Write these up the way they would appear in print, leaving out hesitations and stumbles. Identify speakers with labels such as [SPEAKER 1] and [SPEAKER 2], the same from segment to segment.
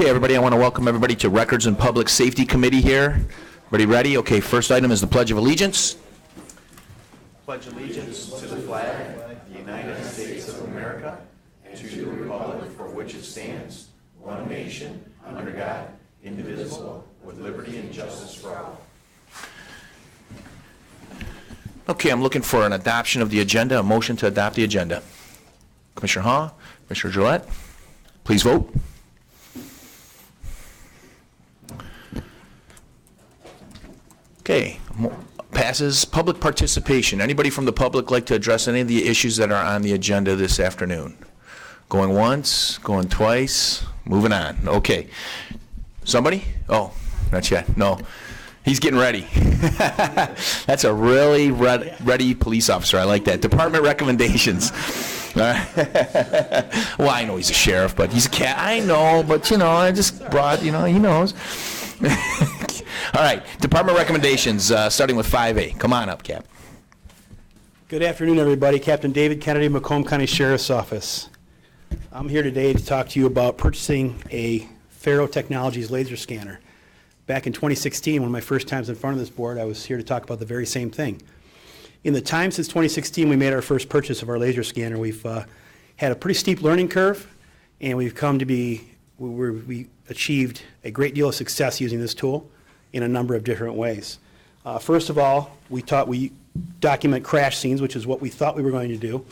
[SPEAKER 1] Okay, everybody, I want to welcome everybody to Records and Public Safety Committee here. Everybody ready? Okay, first item is the Pledge of Allegiance. Pledge allegiance to the flag of the United States of America and to the republic for which it stands, one nation, under God, indivisible, with liberty and justice for all. Okay, I'm looking for an adoption of the agenda, a motion to adopt the agenda. Commissioner Hall, Commissioner Gillette, please vote. Okay, passes. Public participation. Anybody from the public like to address any of the issues that are on the agenda this afternoon? Going once, going twice, moving on. Okay. Somebody? Oh, not yet. No. He's getting ready. That's a really ready police officer. I like that. Department recommendations. Well, I know he's a sheriff, but he's a cat. I know, but, I just brought, he knows. All right, department recommendations, starting with 5A. Come on up, Cap.
[SPEAKER 2] Good afternoon, everybody. Captain David Kennedy, Macomb County Sheriff's Office. I'm here today to talk to you about purchasing a Faro Technologies laser scanner. Back in 2016, one of my first times in front of this board, I was here to talk about the very same thing. In the time since 2016, we made our first purchase of our laser scanner. We've had a pretty steep learning curve, and we've come to be, we achieved a great deal of success using this tool in a number of different ways. First of all, we document crash scenes, which is what we thought we were going to do,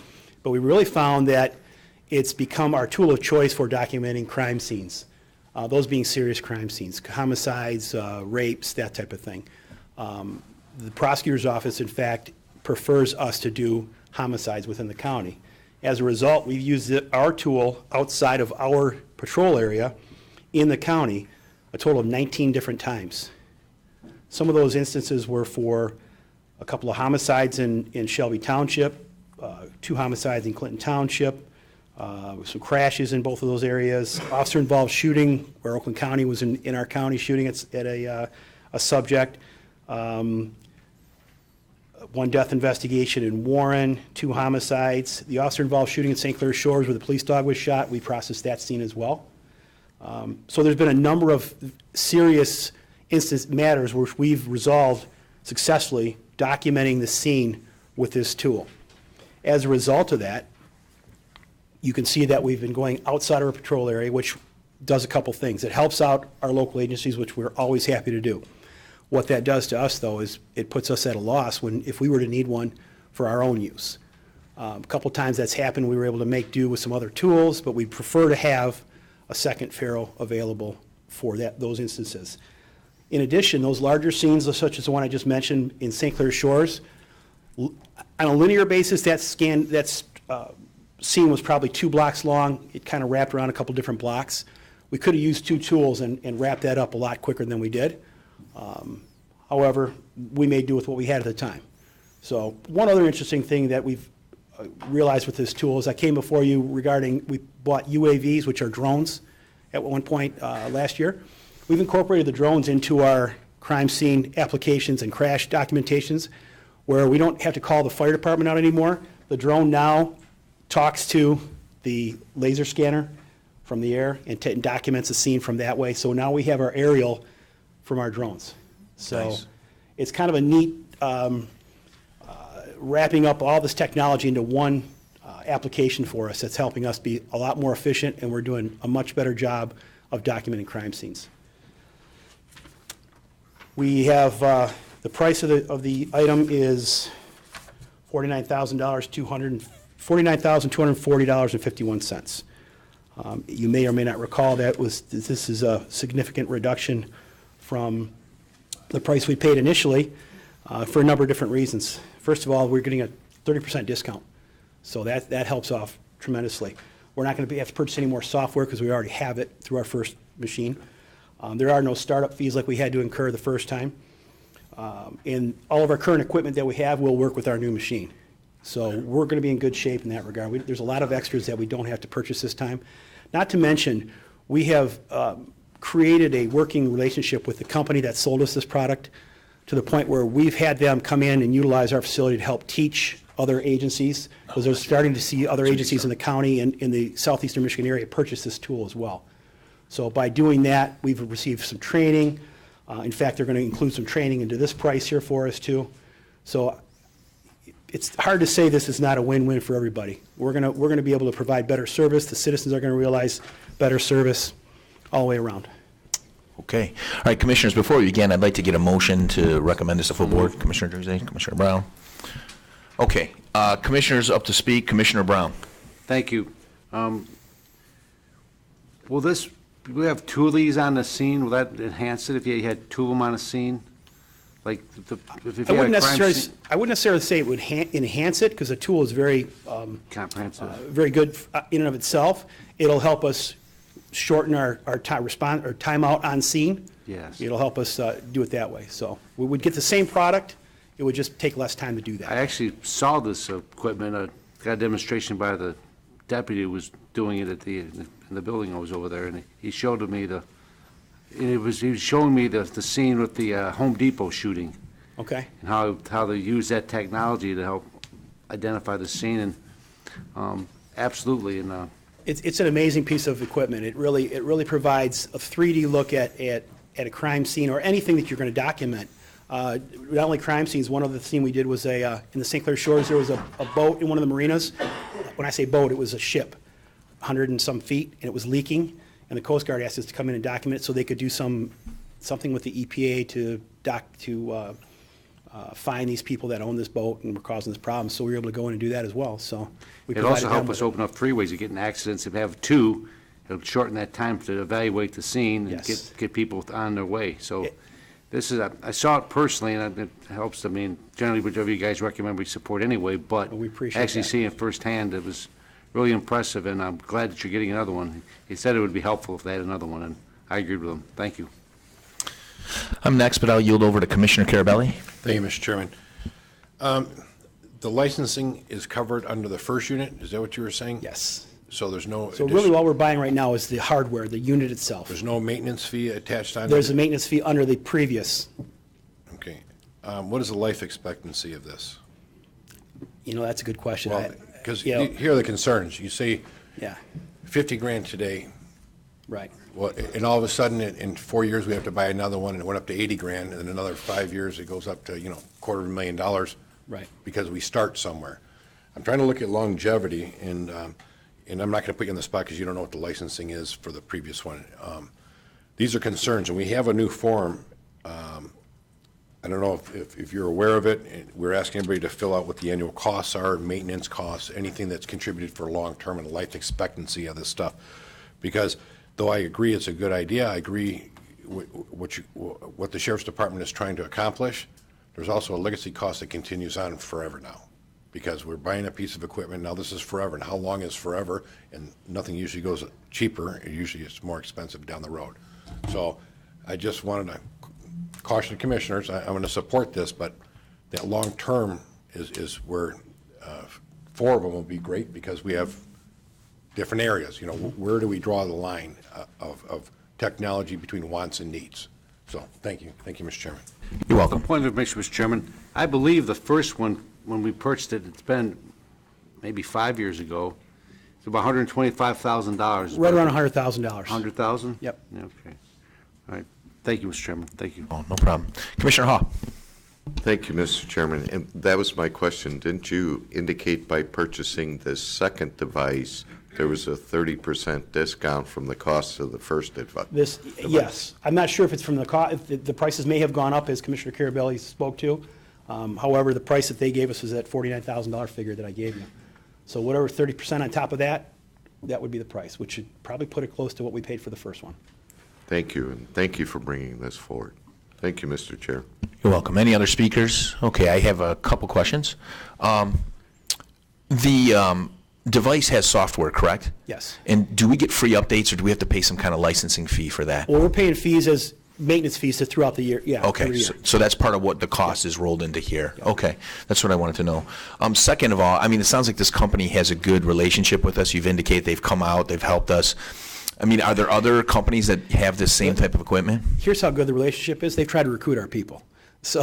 [SPEAKER 2] but we really found that it's become our tool of choice for documenting crime scenes, those being serious crime scenes, homicides, rapes, that type of thing. The prosecutor's office, in fact, prefers us to do homicides within the county. As a result, we've used our tool outside of our patrol area in the county a total of 19 different times. Some of those instances were for a couple of homicides in Shelby Township, 2 homicides in Clinton Township, some crashes in both of those areas, officer-involved shooting where Oakland County was in our county shooting at a subject, 1 death investigation in Warren, 2 homicides, the officer-involved shooting in St. Clair Shores where the police dog was shot. We processed that scene as well. So there's been a number of serious matters which we've resolved successfully documenting the scene with this tool. As a result of that, you can see that we've been going outside our patrol area, which does a couple things. It helps out our local agencies, which we're always happy to do. What that does to us, though, is it puts us at a loss if we were to need one for our own use. A couple times that's happened. We were able to make do with some other tools, but we prefer to have a second Faro available for those instances. In addition, those larger scenes, such as the one I just mentioned in St. Clair Shores, on a linear basis, that scene was probably 2 blocks long. It kind of wrapped around a couple different blocks. We could have used 2 tools and wrapped that up a lot quicker than we did. However, we made do with what we had at the time. So one other interesting thing that we've realized with this tool is I came before you regarding, we bought UAVs, which are drones, at one point last year. We've incorporated the drones into our crime scene applications and crash documentations where we don't have to call the fire department out anymore. The drone now talks to the laser scanner from the air and documents the scene from that way. So now we have our aerial from our drones. So nice. It's kind of a neat wrapping up all this technology into one application for us that's helping us be a lot more efficient, and we're doing a much better job of documenting crime scenes. We have the price of the item is $49,240.51. You may or may not recall this is a significant reduction from the price we paid initially for a number of different reasons. First of all, we're getting a 30% discount, so that helps off tremendously. We're not going to have to purchase any more software because we already have it through our first machine. There are no startup fees like we had to incur the first time. And all of our current equipment that we have will work with our new machine. So we're going to be in good shape in that regard. There's a lot of extras that we don't have to purchase this time. Not to mention, we have created a working relationship with the company that sold us this product to the point where we've had them come in and utilize our facility to help teach other agencies, because they're starting to see other agencies in the county and in the southeastern Michigan area purchase this tool as well. So by doing that, we've received some training. In fact, they're going to include some training into this price here for us too. So it's hard to say this is not a win-win for everybody. We're going to be able to provide better service. The citizens are going to realize better service all the way around.
[SPEAKER 1] Okay. All right, Commissioners, before we begin, I'd like to get a motion to recommend this to full board. Commissioner Jersey, Commissioner Brown. Okay. Commissioners up to speak. Commissioner Brown.
[SPEAKER 3] Thank you. We have two of these on the scene, will that enhance it if you had two of them on a scene? Like, if you had a crime scene?
[SPEAKER 2] I wouldn't necessarily say it would enhance it, because the tool is very,
[SPEAKER 3] Comprehensive.
[SPEAKER 2] very good in and of itself. It'll help us shorten our timeout on scene.
[SPEAKER 3] Yes.
[SPEAKER 2] It'll help us do it that way. So we would get the same product, it would just take less time to do
[SPEAKER 3] I
[SPEAKER 2] that.
[SPEAKER 3] actually saw this equipment, got a demonstration by the deputy who was doing it in the building I was over there, and he showed me he was showing me the scene with the Home Depot shooting,
[SPEAKER 2] Okay?
[SPEAKER 3] and how they use that technology to help identify the scene, and absolutely, and
[SPEAKER 2] It's an amazing piece of equipment. It really provides a 3D look at a crime scene or anything that you're going to document. Not only crime scenes, one other scene we did was in the St. Clair Shores, there was a boat in one of the marinas. When I say boat, it was a ship, 100 and some feet, and it was leaking. And the Coast Guard asked us to come in and document it so they could do something with the EPA to find these people that own this boat and were causing this problem. So we were able to go in and do that as well. So we
[SPEAKER 3] it'd
[SPEAKER 2] provided
[SPEAKER 3] also
[SPEAKER 2] them
[SPEAKER 3] help
[SPEAKER 2] with
[SPEAKER 3] us
[SPEAKER 2] it.
[SPEAKER 3] open up freeways. You get in accidents, if you have two, it'll shorten that time to evaluate the scene and
[SPEAKER 2] Yes.
[SPEAKER 3] get people on their way. So this is, I saw it personally, and it helps. I mean, generally, whichever you guys recommend, we support anyway, but
[SPEAKER 2] Well, we appreciate
[SPEAKER 3] actually
[SPEAKER 2] that.
[SPEAKER 3] seeing it firsthand, it was really impressive, and I'm glad that you're getting another one. He said it would be helpful if they had another one, and I agreed with him. Thank you.
[SPEAKER 1] I'm next, but I'll yield over to Commissioner Carabelli.
[SPEAKER 4] Thank you, Mr. Chairman. The licensing is covered under the first unit, is that what you were saying?
[SPEAKER 2] Yes.
[SPEAKER 4] So there's no,
[SPEAKER 2] So really what we're buying right now is the hardware, the unit itself.
[SPEAKER 4] there's no maintenance fee attached on it?
[SPEAKER 2] There's a maintenance fee under the previous.
[SPEAKER 4] Okay. What is the life expectancy of this?
[SPEAKER 2] That's a good question.
[SPEAKER 4] Well, because
[SPEAKER 2] Yeah.
[SPEAKER 4] here are the concerns. You say
[SPEAKER 2] Yeah,
[SPEAKER 4] 50 grand today,
[SPEAKER 2] right.
[SPEAKER 4] well, and all of a sudden, in 4 years, we have to buy another one, and it went up to 80 grand, and in another 5 years, it goes up to, $250,000.
[SPEAKER 2] Right.
[SPEAKER 4] Because we start somewhere. I'm trying to look at longevity, and I'm not going to put you on the spot because you don't know what the licensing is for the previous one. These are concerns, and we have a new form. I don't know if you're aware of it. We're asking everybody to fill out what the annual costs are, maintenance costs, anything that's contributed for long-term and life expectancy of this stuff. Because though I agree it's a good idea, I agree what the Sheriff's Department is trying to accomplish, there's also a legacy cost that continues on forever now. Because we're buying a piece of equipment, now this is forever, and how long is forever? And nothing usually goes cheaper, it usually is more expensive down the road. So I just wanted to caution the commissioners, I'm going to support this, but that long-term is where 4 of them will be great, because we have different areas. Where do we draw the line of technology between wants and needs? So, thank you, Mr. Chairman.
[SPEAKER 1] You're welcome.
[SPEAKER 3] Point of information, Mr. Chairman. I believe the first one, when we purchased it, it's been maybe 5 years ago. It's about $125,000.
[SPEAKER 2] Right around $100,000.
[SPEAKER 3] 100,000?
[SPEAKER 2] Yep.
[SPEAKER 3] Yeah, okay. All right. Thank you, Mr. Chairman. Thank you.
[SPEAKER 1] Oh, no problem. Commissioner Hall.
[SPEAKER 5] Thank you, Mr. Chairman. And that was my question. Didn't you indicate by purchasing this second device, there was a 30% discount from the cost of the first device?
[SPEAKER 2] Yes. I'm not sure if it's from the prices may have gone up, as Commissioner Carabelli spoke to. However, the price that they gave us was that $49,000 figure that I gave you. So whatever 30% on top of that, that would be the price, which should probably put it close to what we paid for the first one.
[SPEAKER 5] Thank you, and thank you for bringing this forward. Thank you, Mr. Chair.
[SPEAKER 1] You're welcome. Any other speakers? Okay, I have a couple questions. The device has software, correct?
[SPEAKER 2] Yes.
[SPEAKER 1] And do we get free updates, or do we have to pay some kind of licensing fee for that?
[SPEAKER 2] Well, we're paying fees as maintenance fees throughout the year, yeah.
[SPEAKER 1] Okay,
[SPEAKER 2] every year.
[SPEAKER 1] so that's part of what the cost is rolled into here. Okay, that's what I wanted to know. Second of all, I mean, it sounds like this company has a good relationship with us. You've indicated they've come out, they've helped us. I mean, are there other companies that have this same type of equipment?
[SPEAKER 2] Here's how good the relationship is. They've tried to recruit our people. So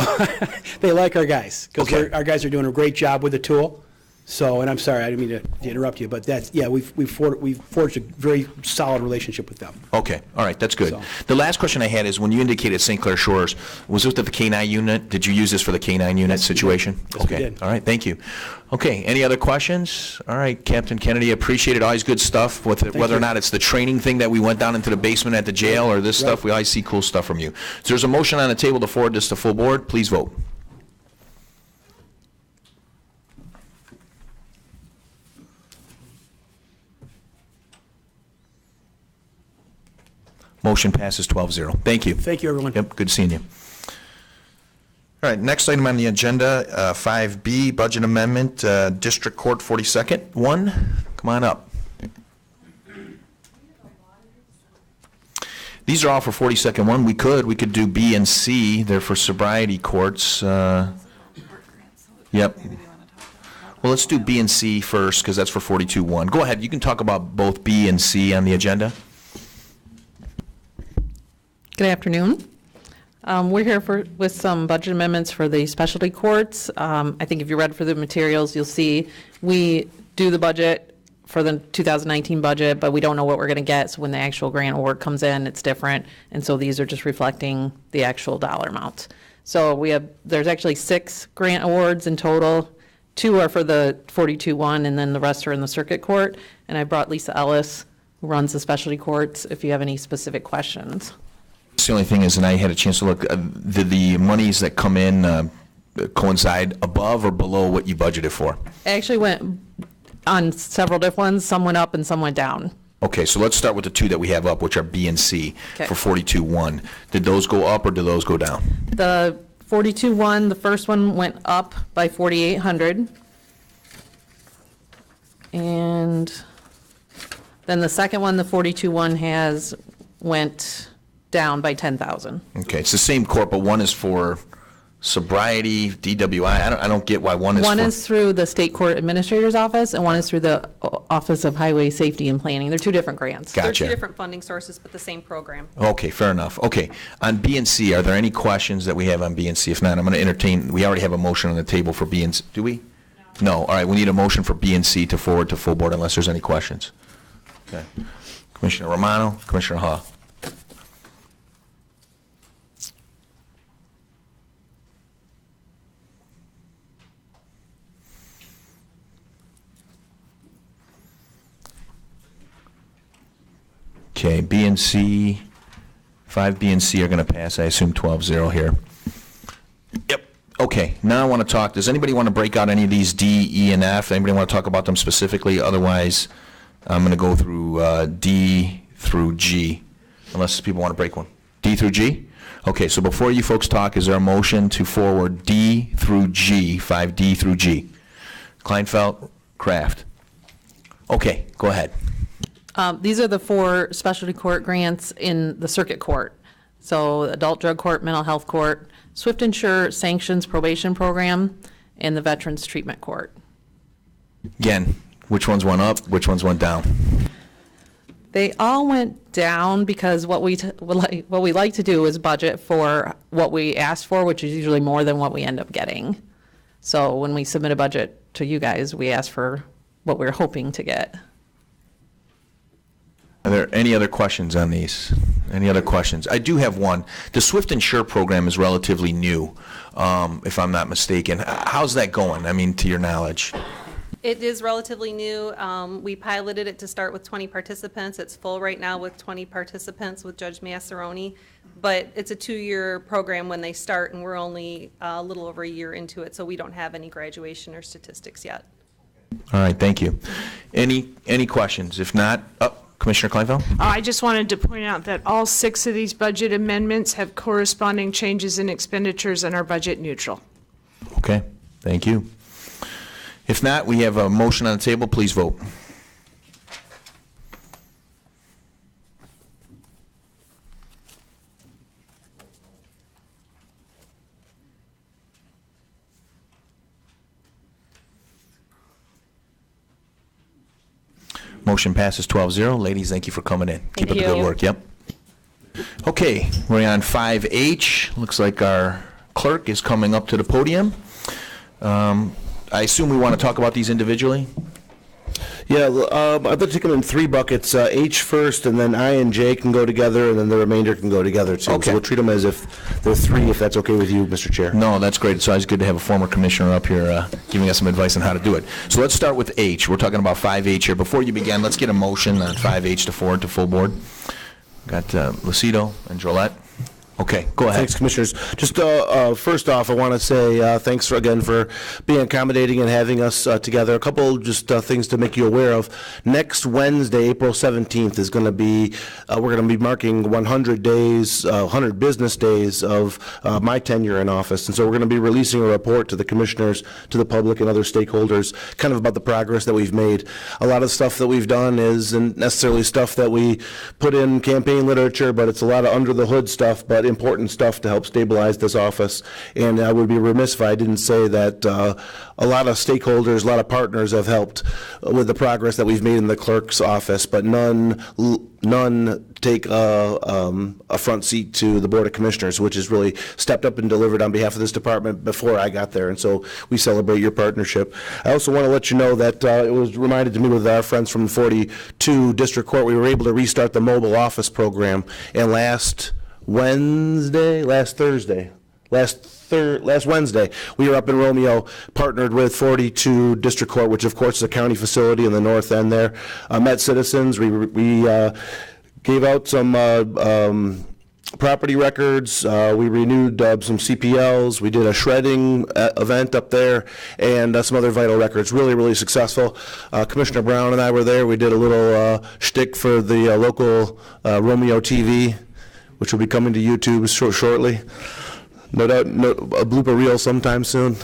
[SPEAKER 2] they like our guys, because
[SPEAKER 1] Okay.
[SPEAKER 2] our guys are doing a great job with the tool. So, and I'm sorry, I didn't mean to interrupt you, but that's, yeah, we've forged a very solid relationship with them.
[SPEAKER 1] Okay, all right, that's good.
[SPEAKER 2] So-
[SPEAKER 1] The last question I had is, when you indicated St. Clair Shores, was this the K-9 unit? Did you use this for the K-9 unit situation?
[SPEAKER 2] Yes, we
[SPEAKER 1] Okay,
[SPEAKER 2] did.
[SPEAKER 1] all right, thank you. Okay, any other questions? All right, Captain Kennedy, appreciate it, always good stuff, with it, whether or
[SPEAKER 2] you.
[SPEAKER 1] not it's the training thing that we went down into the basement at the jail, or this stuff, we always see cool stuff from you. So there's a motion on the table to forward this to full board, please vote. Motion passes 12-0. Thank you.
[SPEAKER 2] Thank you, everyone.
[SPEAKER 1] Yep, good seeing you. All right, next item on the agenda, 5B, budget amendment, District Court 42nd 1. Come on up. These are all for 42nd 1. We could do B and C. They're for sobriety courts. Yep. Well, let's do B and C first, because that's for 42-1. Go ahead, you can talk about both B and C on the agenda.
[SPEAKER 6] Good afternoon. We're here with some budget amendments for the specialty courts. I think if you read for the materials, you'll see we do the budget for the 2019 budget, but we don't know what we're going to get. So when the actual grant award comes in, it's different. And so these are just reflecting the actual dollar amount. So there's actually 6 grant awards in total. 2 are for the 42-1, and then the rest are in the circuit court. And I brought Lisa Ellis, who runs the specialty courts, if you have any specific questions.
[SPEAKER 1] The only thing is, and I had a chance to look, did the monies that come in coincide above or below what you budgeted for?
[SPEAKER 6] I actually went on several different ones. Some went up and some went down.
[SPEAKER 1] Okay, so let's start with the 2 that we have up, which are B and C
[SPEAKER 6] Okay.
[SPEAKER 1] for 42-1. Did those go up or did those go down?
[SPEAKER 6] The 42-1, the first one went up by 4,800. And then the second one, the 42-1 went down by 10,000.
[SPEAKER 1] Okay, it's the same court, but one is for sobriety, DWI. I don't get why one is
[SPEAKER 6] One
[SPEAKER 1] for...
[SPEAKER 6] is through the State Court Administrator's Office, and one is through the Office of Highway Safety and Planning. They're 2 different grants.
[SPEAKER 1] Gotcha.
[SPEAKER 7] They're 2 different funding sources, but the same program.
[SPEAKER 1] Okay, fair enough. Okay, on B and C, are there any questions that we have on B and C? If not, I'm going to entertain, we already have a motion on the table for B and C. Do we? No. All right, we need a motion for B and C to forward to full board unless there's any questions. Okay. Commissioner Romano, Commissioner Ha. Okay, B and C, 5B and C are going to pass, I assume 12-0 here. Yep, okay, now I want to talk, does anybody want to break out any of these D, E, and F? Anybody want to talk about them specifically? Otherwise, I'm going to go through D through G, unless people want to break one. D through G? Okay, so before you folks talk, is there a motion to forward D through G, 5D through G? Kleinfeld, Kraft. Okay, go ahead.
[SPEAKER 6] These are the 4 specialty court grants in the circuit court. So adult drug court, mental health court, Swift Insure sanctions probation program, and the veterans treatment court.
[SPEAKER 1] Again, which ones went up, which ones went down?
[SPEAKER 6] They all went down because what we like to do is budget for what we asked for, which is usually more than what we end up getting. So when we submit a budget to you guys, we ask for what we're hoping to get.
[SPEAKER 1] Are there any other questions on these? Any other questions? I do have one. The Swift Insure program is relatively new, if I'm not mistaken. How's that going? I mean, to your knowledge?
[SPEAKER 7] It is relatively new. We piloted it to start with 20 participants. It's full right now with 20 participants with Judge Massaroni. But it's a 2-year program when they start, and we're only a little over a year into it, so we don't have any graduation or statistics yet.
[SPEAKER 1] All right, thank you. Any questions? If not, Commissioner Kleinfeld?
[SPEAKER 8] I just wanted to point out that all 6 of these budget amendments have corresponding changes in expenditures and are budget neutral.
[SPEAKER 1] Okay, thank you. If not, we have a motion on the table. Please vote. Motion passes 12-0. Ladies, thank you for coming in. Keep up the good work. Yep. Okay, we're on 5H. Looks like our clerk is coming up to the podium. I assume we want to talk about these individually?
[SPEAKER 9] Yeah, I'd like to take them in three buckets. H first, and then I and J can go together, and then the remainder can go together, too.
[SPEAKER 1] Okay.
[SPEAKER 9] So we'll treat them as if they're three, if that's okay with you, Mr. Chair.
[SPEAKER 1] No, that's great. It's always good to have a former commissioner up here giving us some advice on how to do it. So let's start with H. We're talking about 5H here. Before you begin, let's get a motion on 5H to forward to full board. Got Lucido and Drollet. Okay, go ahead.
[SPEAKER 9] Thanks, Commissioners. Just first off, I want to say thanks again for being accommodating and having us together. A couple just things to make you aware of. Next Wednesday, April 17th, is going to be, we're going to be marking 100 days, 100 business days of my tenure in office. And so we're going to be releasing a report to the commissioners, to the public, and other stakeholders, kind of about the progress that we've made. A lot of stuff that we've done isn't necessarily stuff that we put in campaign literature, but it's a lot of under-the-hood stuff, but important stuff to help stabilize this office. And I would be remiss if I didn't say that a lot of stakeholders, a lot of partners have helped with the progress that we've made in the clerk's office, but none take a front seat to the Board of Commissioners, which has really stepped up and delivered on behalf of this department before I got there, and so we celebrate your partnership. I also want to let you know that it was reminded to me with our friends from 42 District Court, we were able to restart the mobile office program, and last Wednesday, we were up in Romeo, partnered with 42 District Court, which of course is a county facility in the north end there, met citizens. We gave out some property records, we renewed some CPLs, we did a shredding event up there, and some other vital records. Really, really successful. Commissioner Brown and I were there. We did a little shtick for the local Romeo TV, which will be coming to YouTube shortly. No doubt, a blooper reel sometime soon.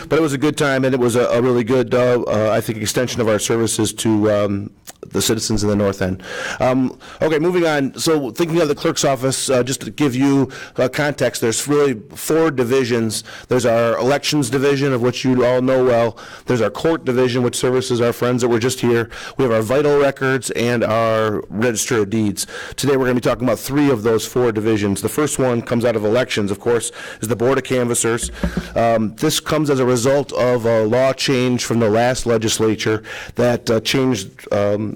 [SPEAKER 9] But it was a good time, and it was a really good, I think, extension of our services to the citizens in the north end. Okay, moving on. So thinking of the clerk's office, just to give you context, there's really 4 divisions. There's our elections division, of which you all know well. There's our court division, which services our friends that were just here. We have our vital records and our register of deeds. Today we're going to be talking about 3 of those 4 divisions. The first one comes out of elections, of course, is the Board of Canvassers. This comes as a result of a law change from the last legislature that changed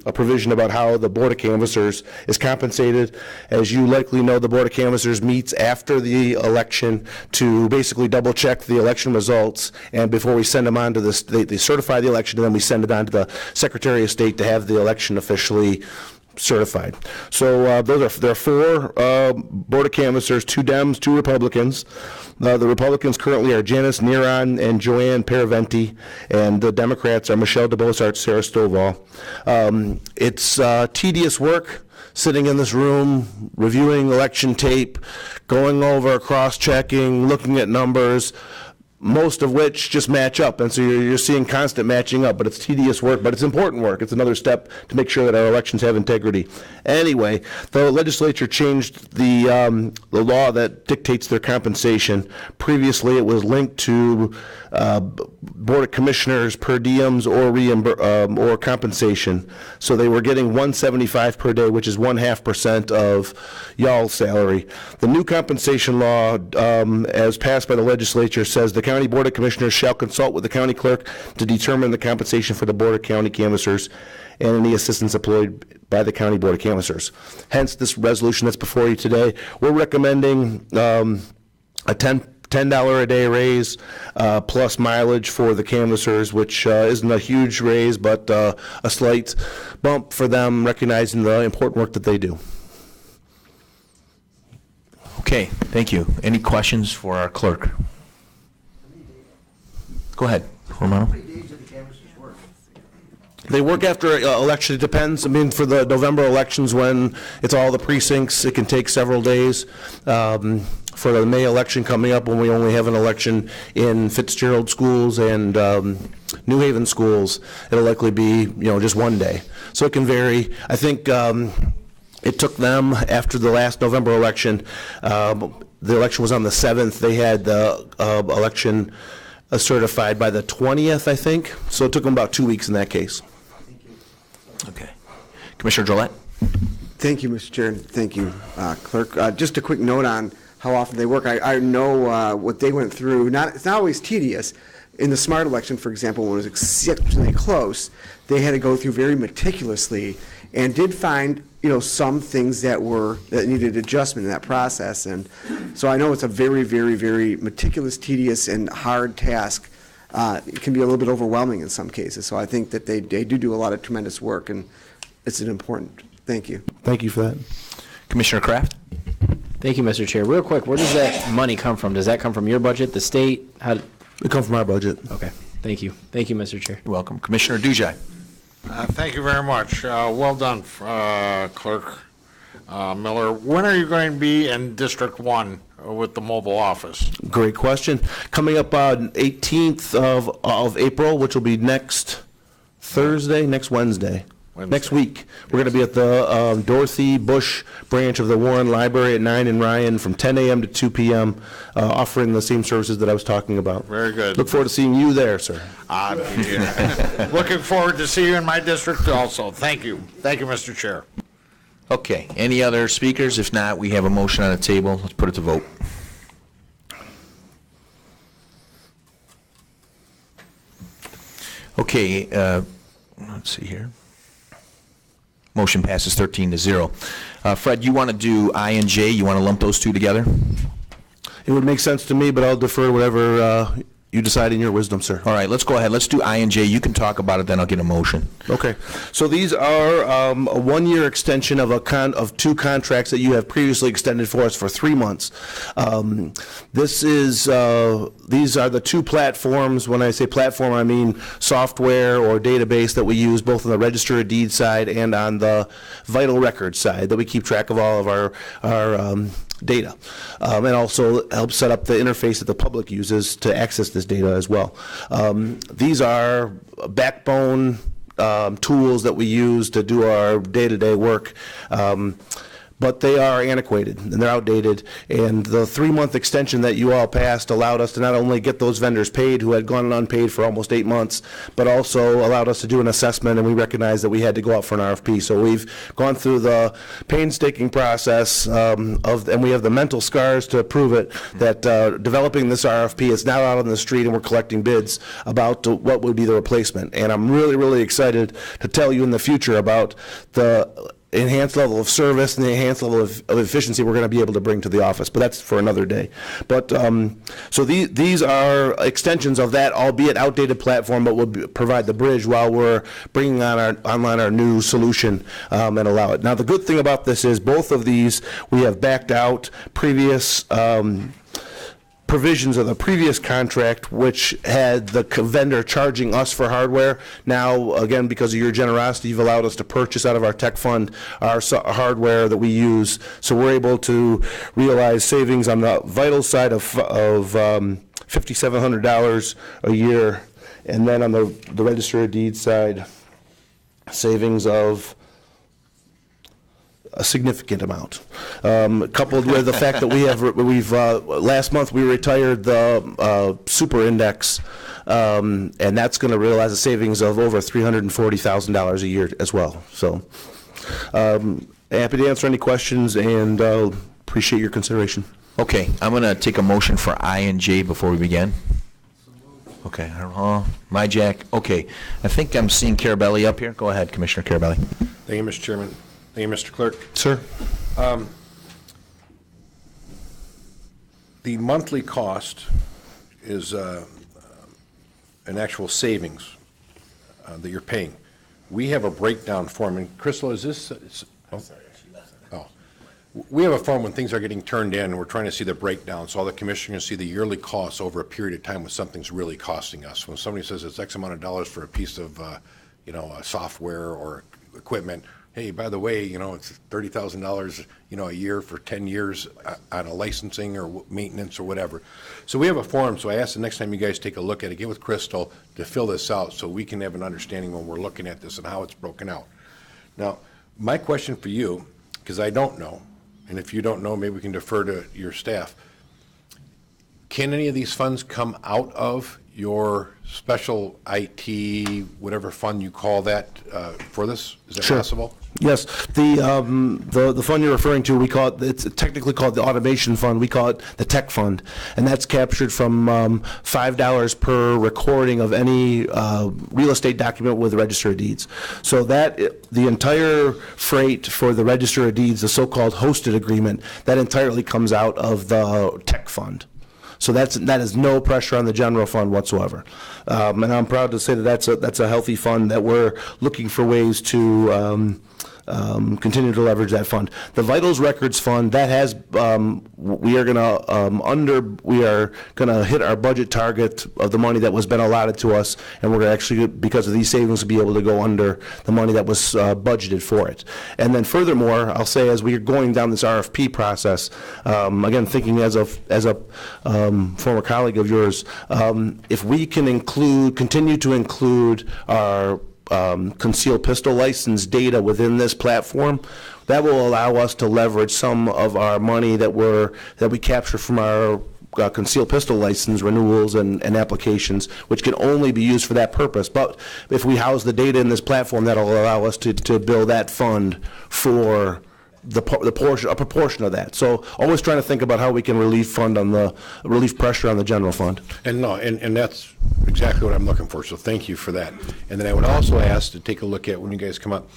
[SPEAKER 9] a provision about how the Board of Canvassers is compensated. As you likely know, the Board of Canvassers meets after the election to basically double-check the election results, and before we send them on to this, they certify the election, and then we send it on to the Secretary of State to have the election officially certified. So there are 4 Board of Canvassers, 2 Dems, 2 Republicans. The Republicans currently are Janice Neron and Joanne Paraventi, and the Democrats are Michelle DeBosart, Sarah Stovall. It's tedious work sitting in this room, reviewing election tape, going over, cross-checking, looking at numbers, most of which just match up, and so you're seeing constant matching up, but it's tedious work, but it's important work. It's another step to make sure that our elections have integrity. Anyway, the legislature changed the law that dictates their compensation. Previously, it was linked to Board of Commissioners per diems or compensation. So they were getting $175 per day, which is 0.5% of y'all's salary. The new compensation law, as passed by the legislature, says the County Board of Commissioners shall consult with the county clerk to determine the compensation for the Board of County Canvassers and any assistants employed by the County Board of Canvassers. Hence, this resolution that's before you today, we're recommending a $10 a day raise plus mileage for the canvassers, which isn't a huge raise, but a slight bump for them, recognizing the important work that they do.
[SPEAKER 1] Okay, thank you. Any questions for our clerk? Go ahead, Romano.
[SPEAKER 9] They work after election. It depends. I mean, for the November elections, when it's all the precincts, it can take several days. For the May election coming up, when we only have an election in Fitzgerald schools and New Haven schools, it'll likely be, just one day. So it can vary. I think it took them, after the last November election, the election was on the 7th. They had the election certified by the 20th, I think. So it took them about 2 weeks in that case.
[SPEAKER 1] Okay. Commissioner Gillette?
[SPEAKER 10] Thank you, Mr. Chair, and thank you, Clerk. Just a quick note on how often they work. I know what they went through. It's not always tedious, in the smart election, for example, when it was exceptionally close, they had to go through very meticulously and did find, some things that needed adjustment in that process. And so I know it's a very, very, very meticulous, tedious, and hard task. It can be a little bit overwhelming in some cases. So I think that they do a lot of tremendous work, and it's an important. Thank you.
[SPEAKER 9] Thank you for that.
[SPEAKER 1] Commissioner Kraft?
[SPEAKER 11] Thank you, Mr. Chair. Real quick, where does that money come from? Does that come from your budget, the state? How?
[SPEAKER 9] It comes from our budget.
[SPEAKER 11] Okay, thank you. Thank you, Mr. Chair.
[SPEAKER 1] You're welcome. Commissioner Dujai?
[SPEAKER 12] Thank you very much. Well done, Clerk Miller. When are you going to be in District 1 with the mobile office?
[SPEAKER 9] Great question. Coming up on 18th of April, which will be next Thursday, next Wednesday. Next week. We're going to be at the Dorothy Bush branch of the Warren Library at 9 in Ryan from 10 a.m. to 2 p.m., offering the same services that I was talking about.
[SPEAKER 12] Very good.
[SPEAKER 9] Look forward to seeing you there, sir.
[SPEAKER 12] Looking forward to see you in my district also. Thank you. Thank you, Mr. Chair.
[SPEAKER 1] Okay, any other speakers? If not, we have a motion on the table. Let's put it to vote. Okay, let's see here. Motion passes 13-0. Fred, you want to do I and J? You want to lump those two together?
[SPEAKER 9] It would make sense to me, but I'll defer whatever you decide in your wisdom, sir.
[SPEAKER 1] All right, let's go ahead. Let's do I and J. You can talk about it, then I'll get a motion.
[SPEAKER 9] Okay. So these are a one-year extension of two contracts that you have previously extended for us for 3 months. These are the two platforms. When I say platform, I mean software or database that we use both on the Register of Deeds side and on the Vital Records side, that we keep track of all of our data, and also help set up the interface that the public uses to access this data as well. These are backbone tools that we use to do our day-to-day work. But they are antiquated and they're outdated, and the 3-month extension that you all passed allowed us to not only get those vendors paid who had gone unpaid for almost 8 months, but also allowed us to do an assessment, and we recognized that we had to go out for an RFP. So we've gone through the painstaking process and we have the mental scars to prove it, that developing this RFP is now out on the street and we're collecting bids about what would be the replacement. And I'm really, really excited to tell you in the future about the enhanced level of service and the enhanced level of efficiency we're going to be able to bring to the office, but that's for another day. But so these are extensions of that, albeit outdated platform, but will provide the bridge while we're bringing on online our new solution and allow it. Now, the good thing about this is both of these we have backed out previous provisions of the previous contract, which had the vendor charging us for hardware. Now, again, because of your generosity, you've allowed us to purchase out of our tech fund our hardware that we use. So we're able to realize savings on the Vital side of $5,700 a year, and then on the Register of Deeds side, savings of a significant amount, coupled with the fact that we've last month we retired the super index, and that's going to realize a savings of over $340,000 a year as well. So happy to answer any questions, and appreciate your consideration.
[SPEAKER 1] Okay, I'm going to take a motion for I and J before we begin. Okay, my Jack. Okay, I think I'm seeing Carabelli up here. Go ahead, Commissioner Carabelli.
[SPEAKER 4] Thank you, Mr. Chairman. Thank you, Mr. Clerk.
[SPEAKER 9] Sir.
[SPEAKER 4] The monthly cost is an actual savings that you're paying. We have a breakdown form, and Crystal, is this? We have a form when things are getting turned in, and we're trying to see the breakdown, so all the commissioners see the yearly costs over a period of time when something's really costing us. When somebody says it's X amount of dollars for a piece of, software or equipment, hey, by the way, it's $30,000, a year for 10 years on a licensing or maintenance or whatever. So we have a form, so I asked the next time you guys take a look at it, get with Crystal to fill this out so we can have an understanding when we're looking at this and how it's broken out. Now, my question for you, because I don't know, and if you don't know, maybe we can defer to your staff. Can any of these funds come out of your special IT, whatever fund you call that, for this? Is that
[SPEAKER 9] Sure.
[SPEAKER 4] possible?
[SPEAKER 9] Yes, the fund you're referring to, we call it, it's technically called the automation fund, we call it the tech fund, and that's captured from $5 per recording of any real estate document with the Register of Deeds. So that, the entire freight for the Register of Deeds, the so-called hosted agreement, that entirely comes out of the tech fund. So that is no pressure on the general fund whatsoever. And I'm proud to say that that's a healthy fund that we're looking for ways to continue to leverage that fund. The Vitals Records Fund, that has, we are gonna hit our budget target of the money that was been allotted to us, and we're actually, because of these savings, be able to go under the money that was budgeted for it. And then furthermore, I'll say, as we are going down this RFP process, again, thinking as a former colleague of yours, if we can continue to include our concealed pistol license data within this platform, that will allow us to leverage some of our money that we capture from our concealed pistol license renewals and applications, which can only be used for that purpose. But if we house the data in this platform, that'll allow us to build that fund for a proportion of that. So always trying to think about how we can relieve pressure on the general fund.
[SPEAKER 4] And that's exactly what I'm looking for, so thank you for that. And then I would also ask to take a look at, when you guys come up,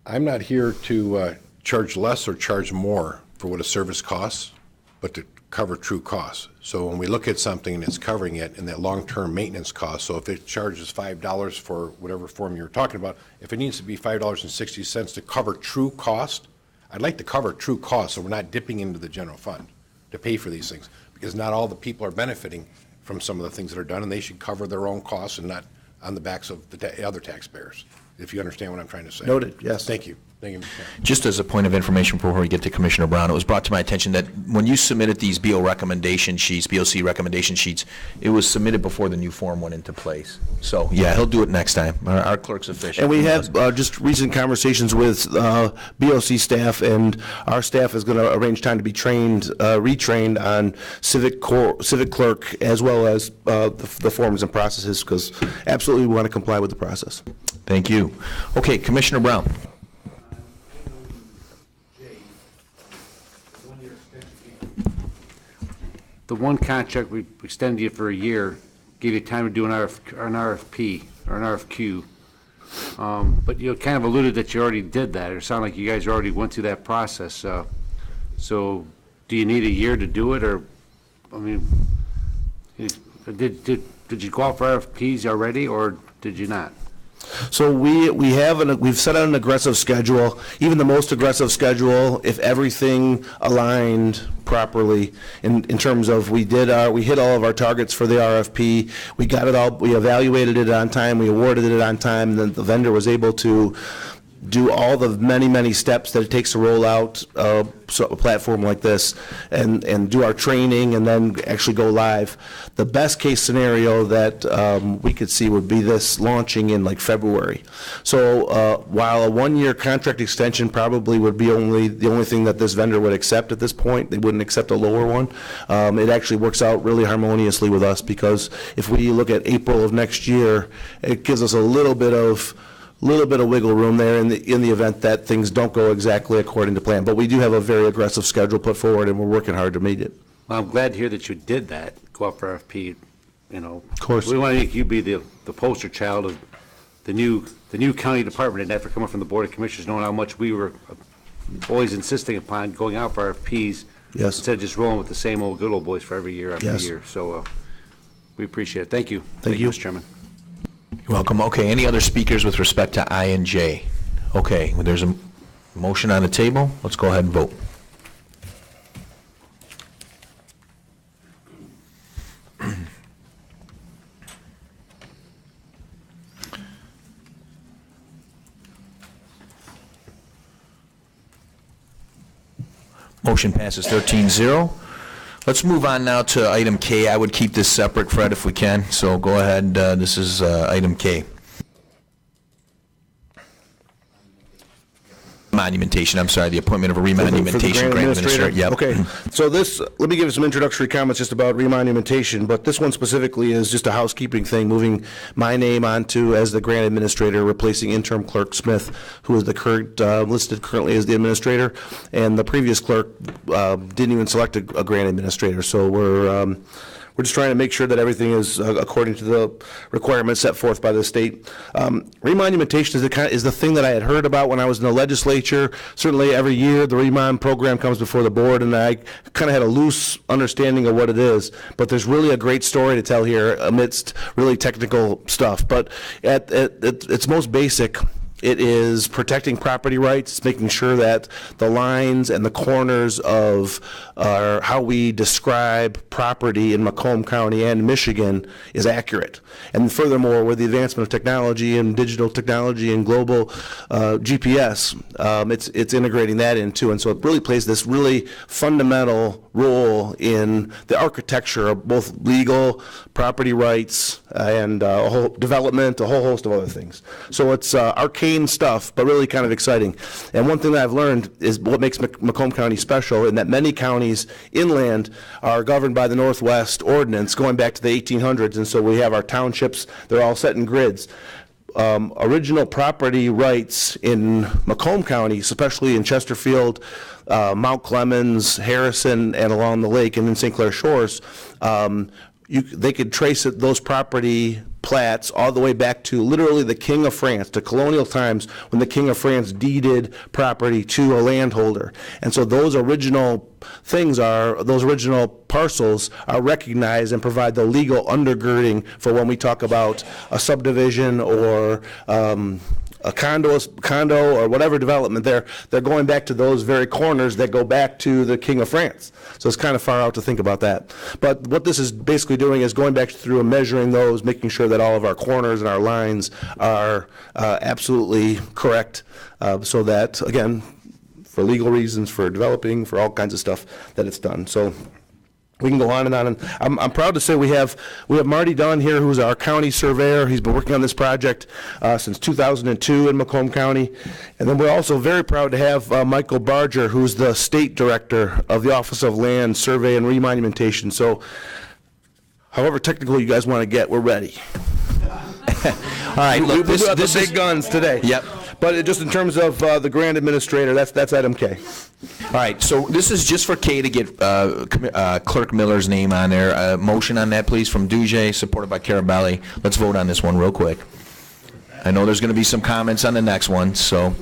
[SPEAKER 4] I'm not here to charge less or charge more for what a service costs, but to cover true costs. So when we look at something and it's covering it, and that long-term maintenance cost, so if it charges $5 for whatever form you're talking about, if it needs to be $5.60 to cover true cost, I'd like to cover true costs, so we're not dipping into the general fund to pay for these things, because not all the people are benefiting from some of the things that are done, and they should cover their own costs and not on the backs of the other taxpayers, if you understand what I'm trying to say.
[SPEAKER 9] Noted, yes.
[SPEAKER 4] Thank you. Thank you, Mr. Chairman.
[SPEAKER 1] Just as a point of information before we get to Commissioner Brown, it was brought to my attention that when you submitted these BOC recommendation sheets, it was submitted before the new form went into place. So, yeah, he'll do it next time. Our clerk's efficient.
[SPEAKER 9] And we have just recent conversations with BOC staff, and our staff is going to arrange time to be retrained on civic clerk, as well as the forms and processes, because absolutely we want to comply with the process.
[SPEAKER 1] Thank you. Okay, Commissioner Brown.
[SPEAKER 3] The one contract we extended you for a year, gave you time to do an RFP or an RFQ. But you kind of alluded that you already did that, or it sounded like you guys already went through that process. So do you need a year to do it, or, I mean, did you go out for RFPs already, or did you not?
[SPEAKER 9] So we've set out an aggressive schedule, even the most aggressive schedule, if everything aligned properly in terms of we hit all of our targets for the RFP, we got it all, we evaluated it on time, we awarded it on time, and then the vendor was able to do all the many steps that it takes to roll out a platform like this, and do our training and then actually go live. The best case scenario that we could see would be this launching in like February. So while a one-year contract extension probably would be the only thing that this vendor would accept at this point, they wouldn't accept a lower one. It actually works out really harmoniously with us, because if we look at April of next year, it gives us a little bit of wiggle room there in the event that things don't go exactly according to plan. But we do have a very aggressive schedule put forward, and we're working hard to meet it.
[SPEAKER 3] Well, I'm glad to hear that you did that, go out for RFP, you know.
[SPEAKER 9] Of course.
[SPEAKER 3] We want to make you be the poster child of the new county department, and after coming from the Board of Commissioners, knowing how much we were always insisting upon going out for RFPs.
[SPEAKER 9] Yes.
[SPEAKER 3] Instead of just rolling with the same old good old boys for every year after
[SPEAKER 9] Yes.
[SPEAKER 3] year. So we appreciate it. Thank you.
[SPEAKER 9] Thank you.
[SPEAKER 3] Mr. Chairman.
[SPEAKER 1] You're welcome. Okay, any other speakers with respect to I and J? Okay, well, there's a motion on the table. Let's go ahead and vote. Motion passes 13-0. Let's move on now to item K. I would keep this separate, Fred, if we can. So go ahead. This is item K. remonumentation, I'm sorry, the appointment of a remonumentation grant administrator. Yep.
[SPEAKER 9] Okay, so this, let me give you some introductory comments just about remonumentation, but this one specifically is just a housekeeping thing, moving my name onto as the grant administrator, replacing interim clerk Smith, who is the current, listed currently as the administrator, and the previous clerk didn't even select a grant administrator, so we're just trying to make sure that everything is according to the requirements set forth by the state. Remonumentation is the thing that I had heard about when I was in the legislature. Certainly every year the Remon program comes before the board, and I kind of had a loose understanding of what it is. But there's really a great story to tell here amidst really technical stuff. But at its most basic, it is protecting property rights, making sure that the lines and the corners of how we describe property in Macomb County and Michigan is accurate. And furthermore, with the advancement of technology and digital technology and global GPS, it's integrating that into, and so it really plays this really fundamental role in the architecture of both legal, property rights, and a whole development, a whole host of other things. So it's arcane stuff, but really kind of exciting. And one thing that I've learned is what makes Macomb County special, in that many counties inland are governed by the Northwest Ordinance going back to the 1800s, and so we have our townships, they're all set in grids. Original property rights in Macomb County, especially in Chesterfield, Mount Clemens, Harrison, and along the lake and in St. Clair Shores, they could trace those property plats all the way back to literally the King of France, to colonial times when the King of France deeded property to a landholder. And so those original those original parcels are recognized and provide the legal undergirding for when we talk about a subdivision or a condo or whatever development. They're going back to those very corners that go back to the King of France. So it's kind of far out to think about that. But what this is basically doing is going back through and measuring those, making sure that all of our corners and our lines are absolutely correct, so that, again, for legal reasons, for developing, for all kinds of stuff, that it's done. So we can go on. And I'm proud to say we have Marty Dunn here, who's our county surveyor. He's been working on this project since 2002 in Macomb County. And then we're also very proud to have Michael Barger, who's the state director of the Office of Land Survey and Remonumentation. So however technical you guys want to get, we're ready.
[SPEAKER 1] All right, look,
[SPEAKER 9] this is big guns today.
[SPEAKER 1] Yep.
[SPEAKER 9] But just in terms of the grant administrator, that's item K.
[SPEAKER 1] All right, so this is just for K to get Clerk Miller's name on there. Motion on that, please, from Duje, supported by Carabelli. Let's vote on this one real quick. I know there's going to be some comments on the next one, so.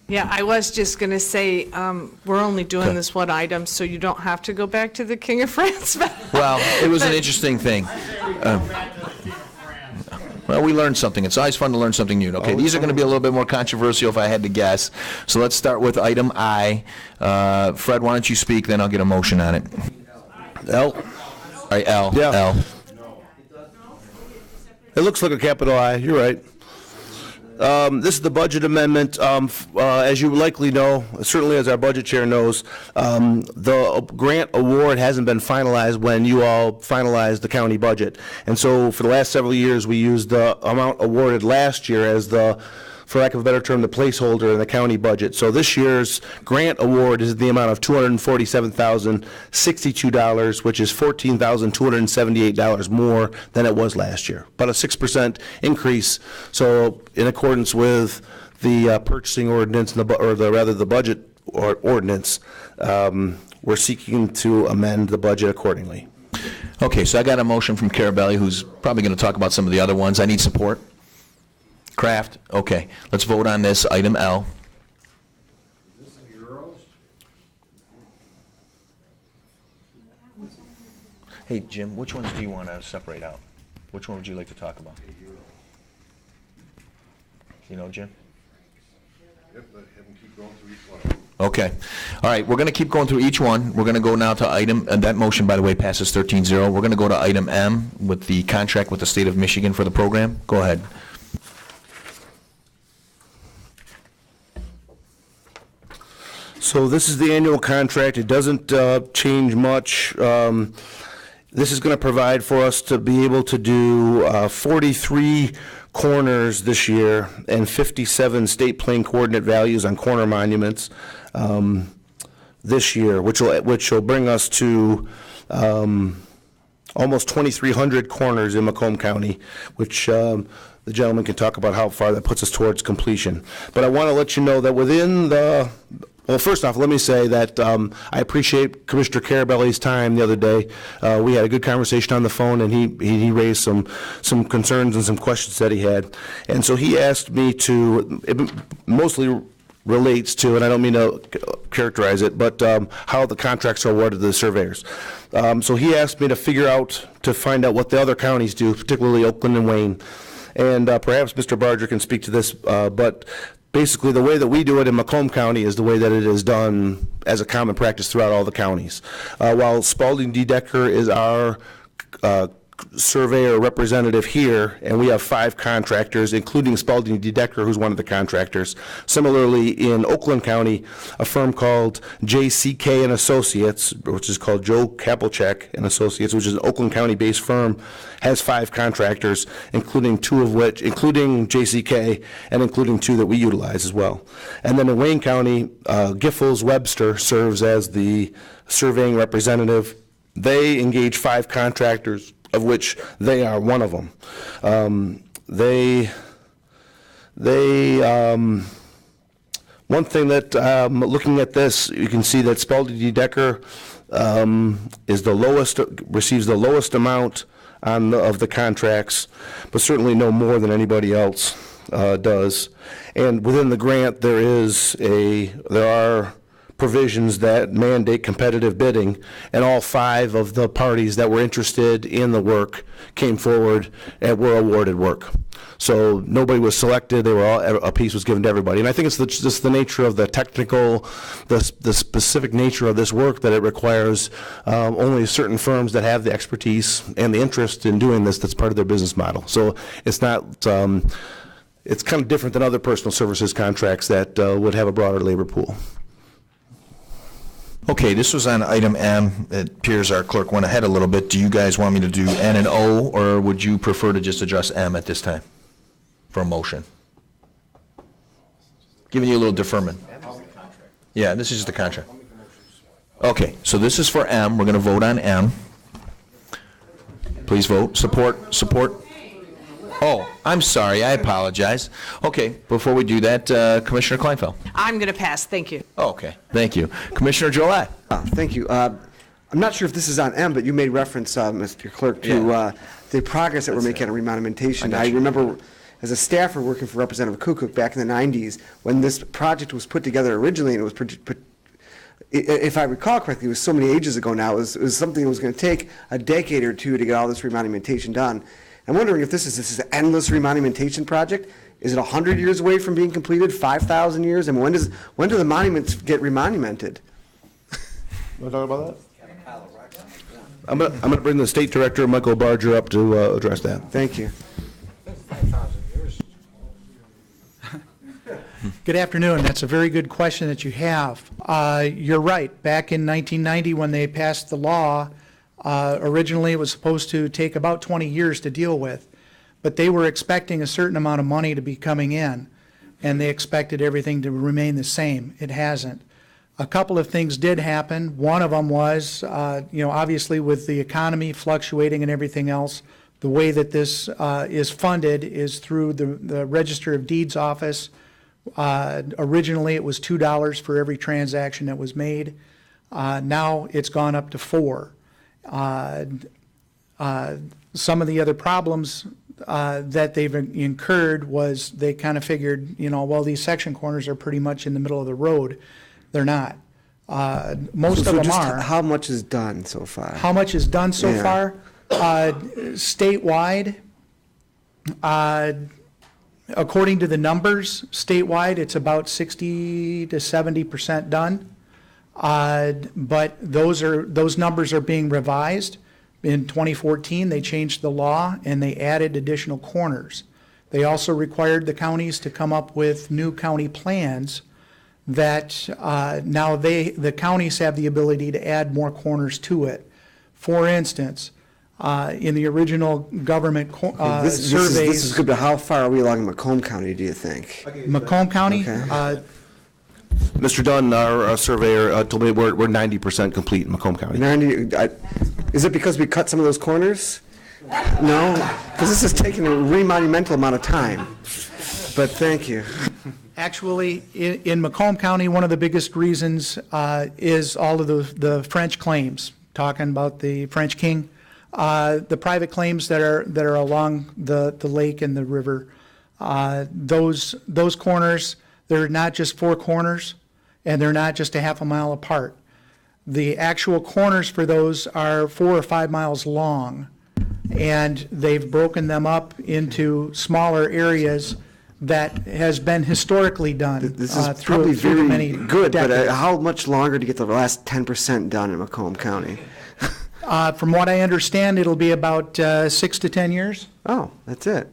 [SPEAKER 8] Yeah, I was just going to say, we're only doing this one item, so you don't have to go back to the King of France.
[SPEAKER 1] Well, it was an interesting thing. Well, we learned something. It's always fun to learn something new. Okay, these are going to be a little bit more controversial if I had to guess. So let's start with item I. Fred, why don't you speak, then I'll get a motion on it.
[SPEAKER 9] L.
[SPEAKER 1] All right, L.
[SPEAKER 9] Yeah.
[SPEAKER 1] L.
[SPEAKER 9] It looks like a capital I. You're right. This is the budget amendment. As you likely know, certainly as our budget chair knows, the grant award hasn't been finalized when you all finalized the county budget. And so for the last several years, we used the amount awarded last year as for lack of a better term, the placeholder in the county budget. So this year's grant award is the amount of $247,062, which is $14,278 more than it was last year, about a 6% increase. So in accordance with the purchasing ordinance, or the budget ordinance, we're seeking to amend the budget accordingly.
[SPEAKER 1] Okay, so I got a motion from Carabelli, who's probably going to talk about some of the other ones. I need support. Kraft? Okay. Let's vote on this, item L.
[SPEAKER 12] Is this in euros?
[SPEAKER 1] Hey, Jim, which ones do you want to separate out? Which one would you like to talk about? You know, Jim?
[SPEAKER 4] Yep, let him keep going through each one.
[SPEAKER 1] Okay. All right, we're going to keep going through each one. We're going to go now to item, and that motion, by the way, passes 13-0. We're going to go to item M with the contract with the state of Michigan for the program. Go ahead.
[SPEAKER 9] So this is the annual contract. It doesn't change much. This is going to provide for us to be able to do 43 corners this year and 57 state plane coordinate values on corner monuments this year, which will bring us to almost 2,300 corners in Macomb County, which the gentleman can talk about how far that puts us towards completion. But I want to let you know that within the, well, first off, let me say that I appreciate Commissioner Carabelli's time the other day. We had a good conversation on the phone, and he raised some concerns and some questions that he had. And so he asked me to, it mostly relates to, and I don't mean to characterize it, but how the contracts are awarded to the surveyors. So he asked me to find out what the other counties do, particularly Oakland and Wayne. And perhaps Mr. Barger can speak to this, but basically the way that we do it in Macomb County is the way that it is done as a common practice throughout all the counties. While Spalding D. Decker is our surveyor representative here, and we have 5 contractors, including Spalding D. Decker, who's one of the contractors. Similarly, in Oakland County, a firm called JCK and Associates, which is called Joe Kapelchek and Associates, which is an Oakland County-based firm, has 5 contractors, including JCK and including 2 that we utilize as well. And then in Wayne County, Giffords Webster serves as the surveying representative. They engage 5 contractors, of which they are one of them. One thing that, looking at this, you can see that Spalding D. Decker is the lowest, receives the lowest amount of the contracts, but certainly no more than anybody else does. And within the grant, there are provisions that mandate competitive bidding, and all 5 of the parties that were interested in the work came forward and were awarded work. So nobody was selected, a piece was given to everybody. And I think it's just the nature of the technical, the specific nature of this work that it requires only certain firms that have the expertise and the interest in doing this that's part of their business model. So it's not, it's kind of different than other personal services contracts that would have a broader labor pool.
[SPEAKER 1] Okay, this was on item M. It appears our clerk went ahead a little bit. Do you guys want me to do N and O, or would you prefer to just address M at this time for a motion? Giving you a little deferment. Yeah, this is just the contract. Okay, so this is for M. We're going to vote on M. Please vote. Support. Oh, I'm sorry. I apologize. Okay, before we do that, Commissioner Kleinfeld.
[SPEAKER 8] I'm going to pass, thank you.
[SPEAKER 1] Oh, okay, thank you. Commissioner Gillette.
[SPEAKER 10] Thank you. I'm not sure if this is on M, but you made reference, Mr. Clerk, to the progress that we're making on remonumentation. I remember as a staffer working for Representative Kukuk back in the 90s, when this project was put together originally, and it was if I recall correctly, it was so many ages ago now, it was something that was going to take a decade or 2 to get all this remonumentation done. I'm wondering if this is an endless remonumentation project. Is it 100 years away from being completed? 5,000 years? And when do the monuments get remonumented?
[SPEAKER 9] Want to talk about that? I'm going to bring the State Director, Michael Barger, up to address that.
[SPEAKER 10] Thank you.
[SPEAKER 13] Good afternoon. That's a very good question that you have. You're right. Back in 1990, when they passed the law, originally it was supposed to take about 20 years to deal with, but they were expecting a certain amount of money to be coming in, and they expected everything to remain the same. It hasn't. A couple of things did happen. One of them was, obviously with the economy fluctuating and everything else, the way that this is funded is through the Register of Deeds office. Originally, it was $2 for every transaction that was made. Now it's gone up to $4. Some of the other problems that they've incurred was they kind of figured, well, these section corners are pretty much in the middle of the road. They're not. Most of them are.
[SPEAKER 10] How much is done so far?
[SPEAKER 13] How much is done so far? Statewide, according to the numbers, statewide, it's about 60 to 70% done. But those numbers are being revised. In 2014, they changed the law and they added additional corners. They also required the counties to come up with new county plans that now the counties have the ability to add more corners to it. For instance, In the original government
[SPEAKER 10] This
[SPEAKER 13] surveys.
[SPEAKER 10] is good, but how far are we along in Macomb County, do you think?
[SPEAKER 13] Macomb County?
[SPEAKER 10] Okay.
[SPEAKER 9] Mr. Dunn, our surveyor, told me we're 90% complete in Macomb County.
[SPEAKER 10] Is it because we cut some of those corners? No? Because this is taking a monumental amount of time. But thank you.
[SPEAKER 13] Actually, in Macomb County, one of the biggest reasons is all of the French claims, talking about the French King, the private claims that are along the lake and the river. Those corners, they're not just 4 corners, and they're not just a half a mile apart. The actual corners for those are 4 or 5 miles long, and they've broken them up into smaller areas that has been historically done.
[SPEAKER 10] This is probably very
[SPEAKER 13] many
[SPEAKER 10] good, but
[SPEAKER 13] decades.
[SPEAKER 10] how much longer to get the last 10% done in Macomb County?
[SPEAKER 13] From what I understand, it'll be about 6 to 10 years.
[SPEAKER 10] Oh, that's it.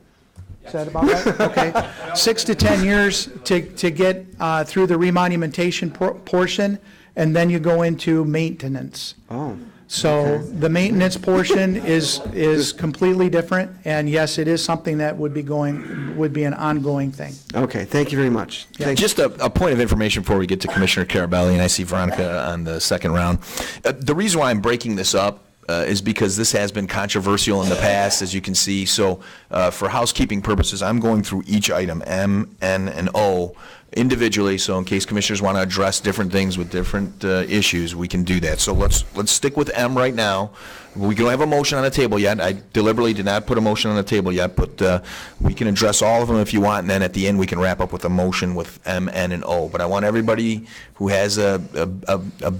[SPEAKER 13] Is that about right? Okay. 6 to 10 years to get through the remonumentation portion, and then you go into maintenance.
[SPEAKER 10] Oh.
[SPEAKER 13] So
[SPEAKER 10] okay.
[SPEAKER 13] the maintenance portion is completely different, and yes, it is something that would be an ongoing thing.
[SPEAKER 10] Okay, thank you very much.
[SPEAKER 1] Just a point of information before we get to Commissioner Carabelli, and I see Veronica on the second round. The reason why I'm breaking this up is because this has been controversial in the past, as you can see. So for housekeeping purposes, I'm going through each item, M, N, and O, individually, so in case commissioners want to address different things with different issues, we can do that. So let's stick with M right now. We don't have a motion on the table yet. I deliberately did not put a motion on the table yet, but we can address all of them if you want, and then at the end we can wrap up with a motion with M, N, and O. But I want everybody who has a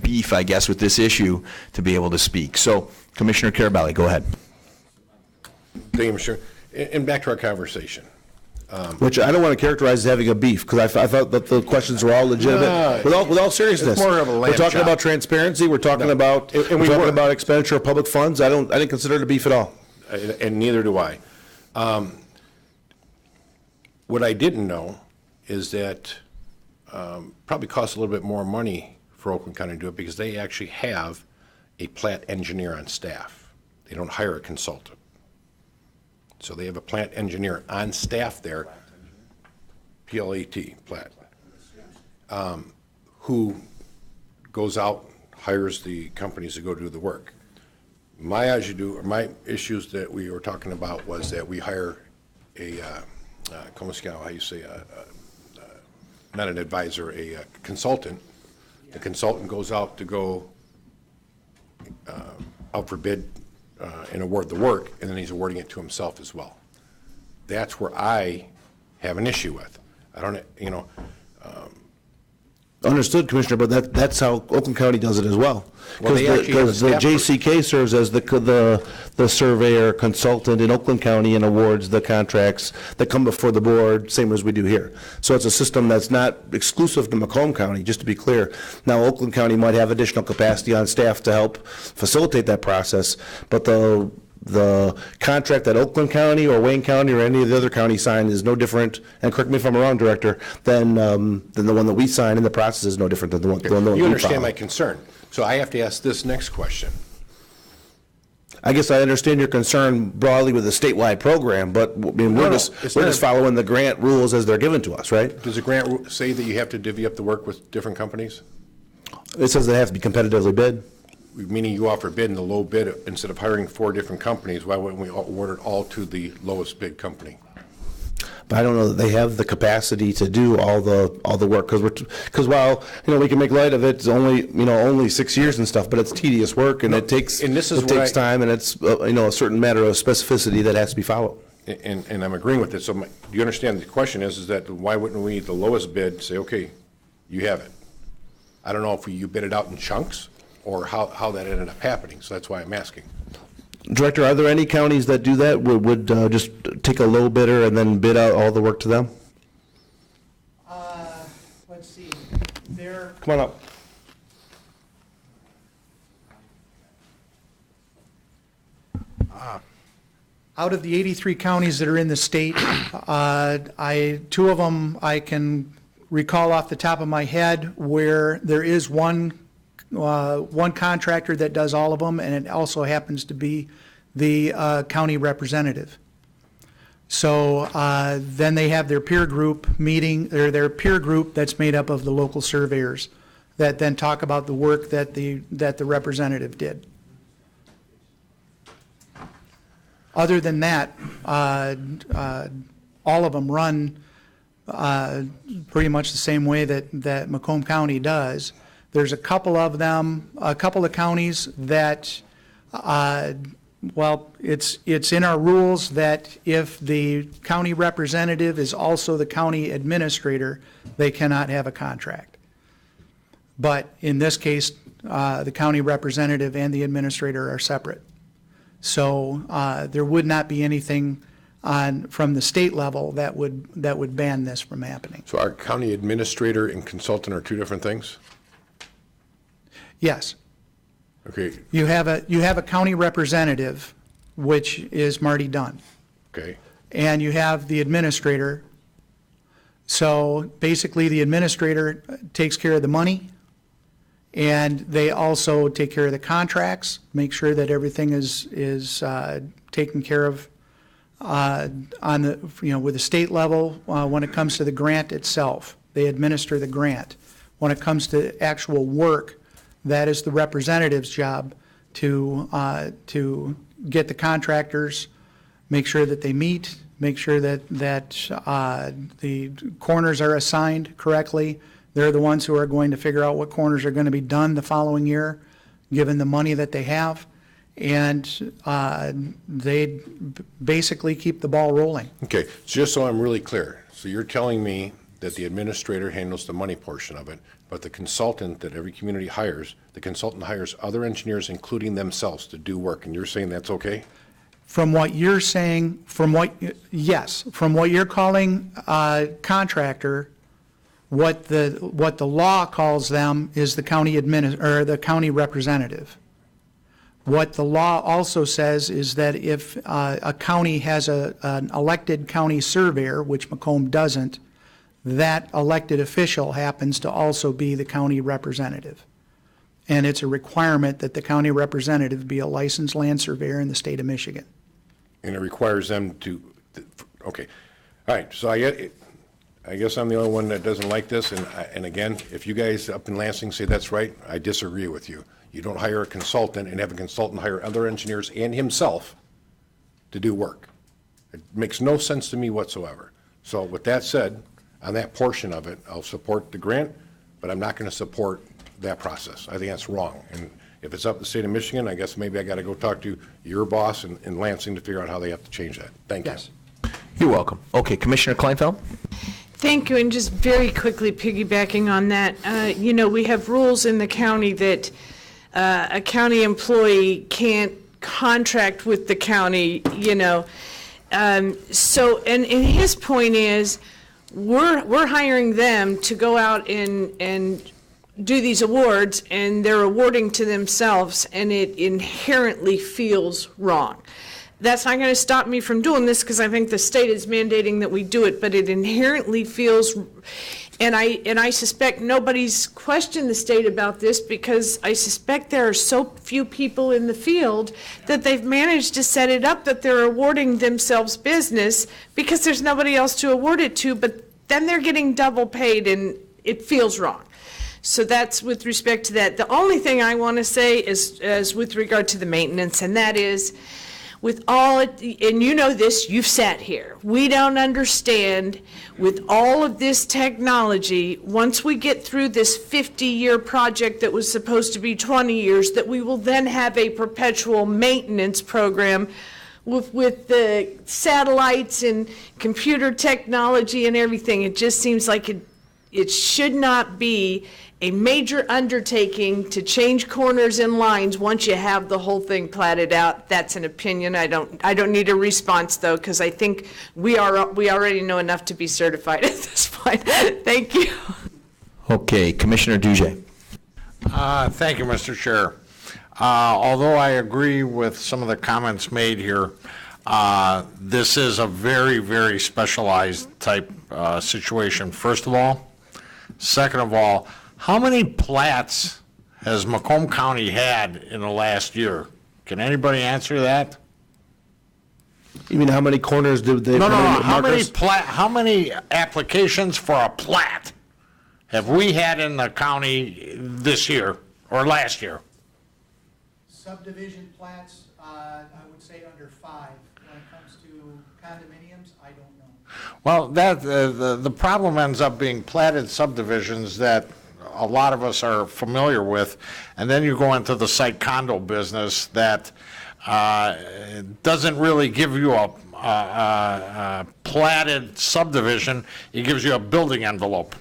[SPEAKER 1] beef, I guess, with this issue to be able to speak. So Commissioner Carabelli, go ahead.
[SPEAKER 4] Thank you, Mr. And back to our conversation.
[SPEAKER 9] Which I don't want to characterize as having a beef, because I thought that the questions were all legitimate. With all seriousness,
[SPEAKER 4] it's more of a lamb
[SPEAKER 9] we're talking
[SPEAKER 4] chop.
[SPEAKER 9] about transparency. We're talking about about expenditure of public funds. I didn't consider it a beef at all.
[SPEAKER 4] And neither do I. What I didn't know is that probably costs a little bit more money for Oakland County to do it, because they actually have a plant engineer on staff. They don't hire a consultant. So they have a plant engineer on staff there, P-L-A-T, plant, who goes out, hires the companies to go do the work. My issues that we were talking about was that we hire a, how you say, not an advisor, a consultant. The consultant goes out to go out for bid and award the work, and then he's awarding it to himself as well. That's where I have an issue with. I don't,
[SPEAKER 9] Understood, Commissioner, but that's how Oakland County does it as well.
[SPEAKER 4] Well, they actually have a
[SPEAKER 9] Because the
[SPEAKER 4] staff
[SPEAKER 9] JCK serves as the surveyor consultant in Oakland County and awards the contracts that come before the board, same as we do here. So it's a system that's not exclusive to Macomb County, just to be clear. Now, Oakland County might have additional capacity on staff to help facilitate that process, but the contract that Oakland County or Wayne County or any of the other counties sign is no different, and correct me if I'm wrong, Director, than the one that we sign, and the process is no different than the one we follow.
[SPEAKER 4] You understand my concern. So I have to ask this next question.
[SPEAKER 9] I guess I understand your concern broadly with the statewide program, but I mean, we're just following the grant rules as they're given to us, right?
[SPEAKER 4] Does the grant say that you have to divvy up the work with different companies?
[SPEAKER 9] It says they have to be competitively bid.
[SPEAKER 4] Meaning you offer bid, and the low bid, instead of hiring 4 different companies, why wouldn't we award it all to the lowest bid company?
[SPEAKER 9] But I don't know that they have the capacity to do all the work, because while we can make light of it, it's only 6 years and stuff, but it's tedious work, and it takes time, and it's a certain matter of specificity that has to be followed.
[SPEAKER 4] And I'm agreeing with it. So do you understand the question is that why wouldn't we, the lowest bid, say, okay, you have it? I don't know if you bid it out in chunks or how that ended up happening. So that's why I'm asking.
[SPEAKER 9] Director, are there any counties that do that, would just take a low bidder and then bid out all the work to them?
[SPEAKER 13] Let's see. There.
[SPEAKER 9] Come on up.
[SPEAKER 13] Out of the 83 counties that are in the state, 2 of them I can recall off the top of my head where there is one contractor that does all of them, and it also happens to be the county representative. So then they have their peer group meeting, or their peer group that's made up of the local surveyors that then talk about the work that the representative did. Other than that, all of them run pretty much the same way that Macomb County does. There's a couple of them, a couple of counties that, well, it's in our rules that if the county representative is also the county administrator, they cannot have a contract. But in this case, the county representative and the administrator are separate. So there would not be anything from the state level that would ban this from happening.
[SPEAKER 4] So our county administrator and consultant are two different things?
[SPEAKER 13] Yes.
[SPEAKER 4] Okay.
[SPEAKER 13] You have a county representative, which is Marty Dunn.
[SPEAKER 4] Okay.
[SPEAKER 13] And you have the administrator. So basically, the administrator takes care of the money, and they also take care of the contracts, make sure that everything is taken care of on the, with the state level. When it comes to the grant itself, they administer the grant. When it comes to actual work, that is the representative's job to get the contractors, make sure that they meet, make sure that the corners are assigned correctly. They're the ones who are going to figure out what corners are going to be done the following year, given the money that they have. And they basically keep the ball rolling.
[SPEAKER 4] Okay, so just so I'm really clear, so you're telling me that the administrator handles the money portion of it, but the consultant that every community hires, the consultant hires other engineers, including themselves, to do work, and you're saying that's okay?
[SPEAKER 13] From what you're saying, yes, from what you're calling contractor, what the law calls them is the county or the county representative. What the law also says is that if a county has an elected county surveyor, which Macomb doesn't, that elected official happens to also be the county representative. And it's a requirement that the county representative be a licensed land surveyor in the state of Michigan.
[SPEAKER 4] And it requires them to, okay. All right, so I guess I'm the only one that doesn't like this, and again, if you guys up in Lansing say that's right, I disagree with you. You don't hire a consultant and have a consultant hire other engineers and himself to do work. It makes no sense to me whatsoever. So with that said, on that portion of it, I'll support the grant, but I'm not going to support that process. I think that's wrong. And if it's up to the state of Michigan, I guess maybe I got to go talk to your boss in Lansing to figure out how they have to change that. Thank you.
[SPEAKER 13] Yes.
[SPEAKER 1] You're welcome. Okay, Commissioner Kleinfeld?
[SPEAKER 8] Thank you, and just very quickly piggybacking on that, we have rules in the county that a county employee can't contract with the county, so, and his point is, we're hiring them to go out and do these awards, and they're awarding to themselves, and it inherently feels wrong. That's not going to stop me from doing this because I think the state is mandating that we do it, but it inherently feels, and I suspect nobody's questioned the state about this because I suspect there are so few people in the field that they've managed to set it up that they're awarding themselves business because there's nobody else to award it to, but then they're getting double paid and it feels wrong. So that's with respect to that. The only thing I want to say is with regard to the maintenance, and that is, with all, and you know this, you've sat here. We don't understand with all of this technology, once we get through this 50-year project that was supposed to be 20 years, that we will then have a perpetual maintenance program with the satellites and computer technology and everything. It just seems like it should not be a major undertaking to change corners and lines once you have the whole thing platted out. That's an opinion. I don't need a response though, because I think we already know enough to be certified at this point. Thank you.
[SPEAKER 1] Okay, Commissioner Duge.
[SPEAKER 12] Thank you, Mr. Chair. Although I agree with some of the comments made here, this is a very, very specialized type situation, first of all. Second of all, how many plats has Macomb County had in the last year? Can anybody answer that?
[SPEAKER 9] You mean how many corners did they?
[SPEAKER 12] No,
[SPEAKER 9] markers?
[SPEAKER 12] how many applications for a plat have we had in the county this year or last year?
[SPEAKER 13] Subdivision plats, I would say under 5. When it comes to condominiums, I don't know.
[SPEAKER 12] Well, the problem ends up being platted subdivisions that a lot of us are familiar with, and then you go into the site condo business that doesn't really give you a platted subdivision. It gives you a building envelope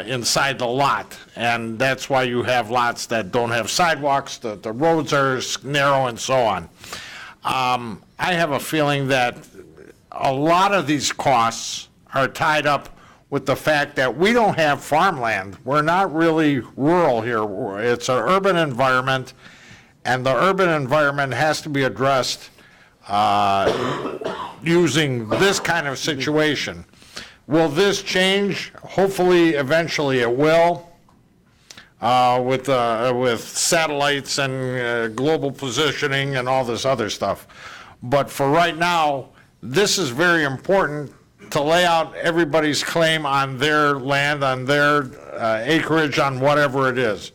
[SPEAKER 12] inside the lot, and that's why you have lots that don't have sidewalks, the roads are narrow, and so on. I have a feeling that a lot of these costs are tied up with the fact that we don't have farmland. We're not really rural here. It's an urban environment, and the urban environment has to be addressed using this kind of situation. Will this change? Hopefully, eventually it will, with satellites and global positioning and all this other stuff. But for right now, this is very important to lay out everybody's claim on their land, on their acreage, on whatever it is.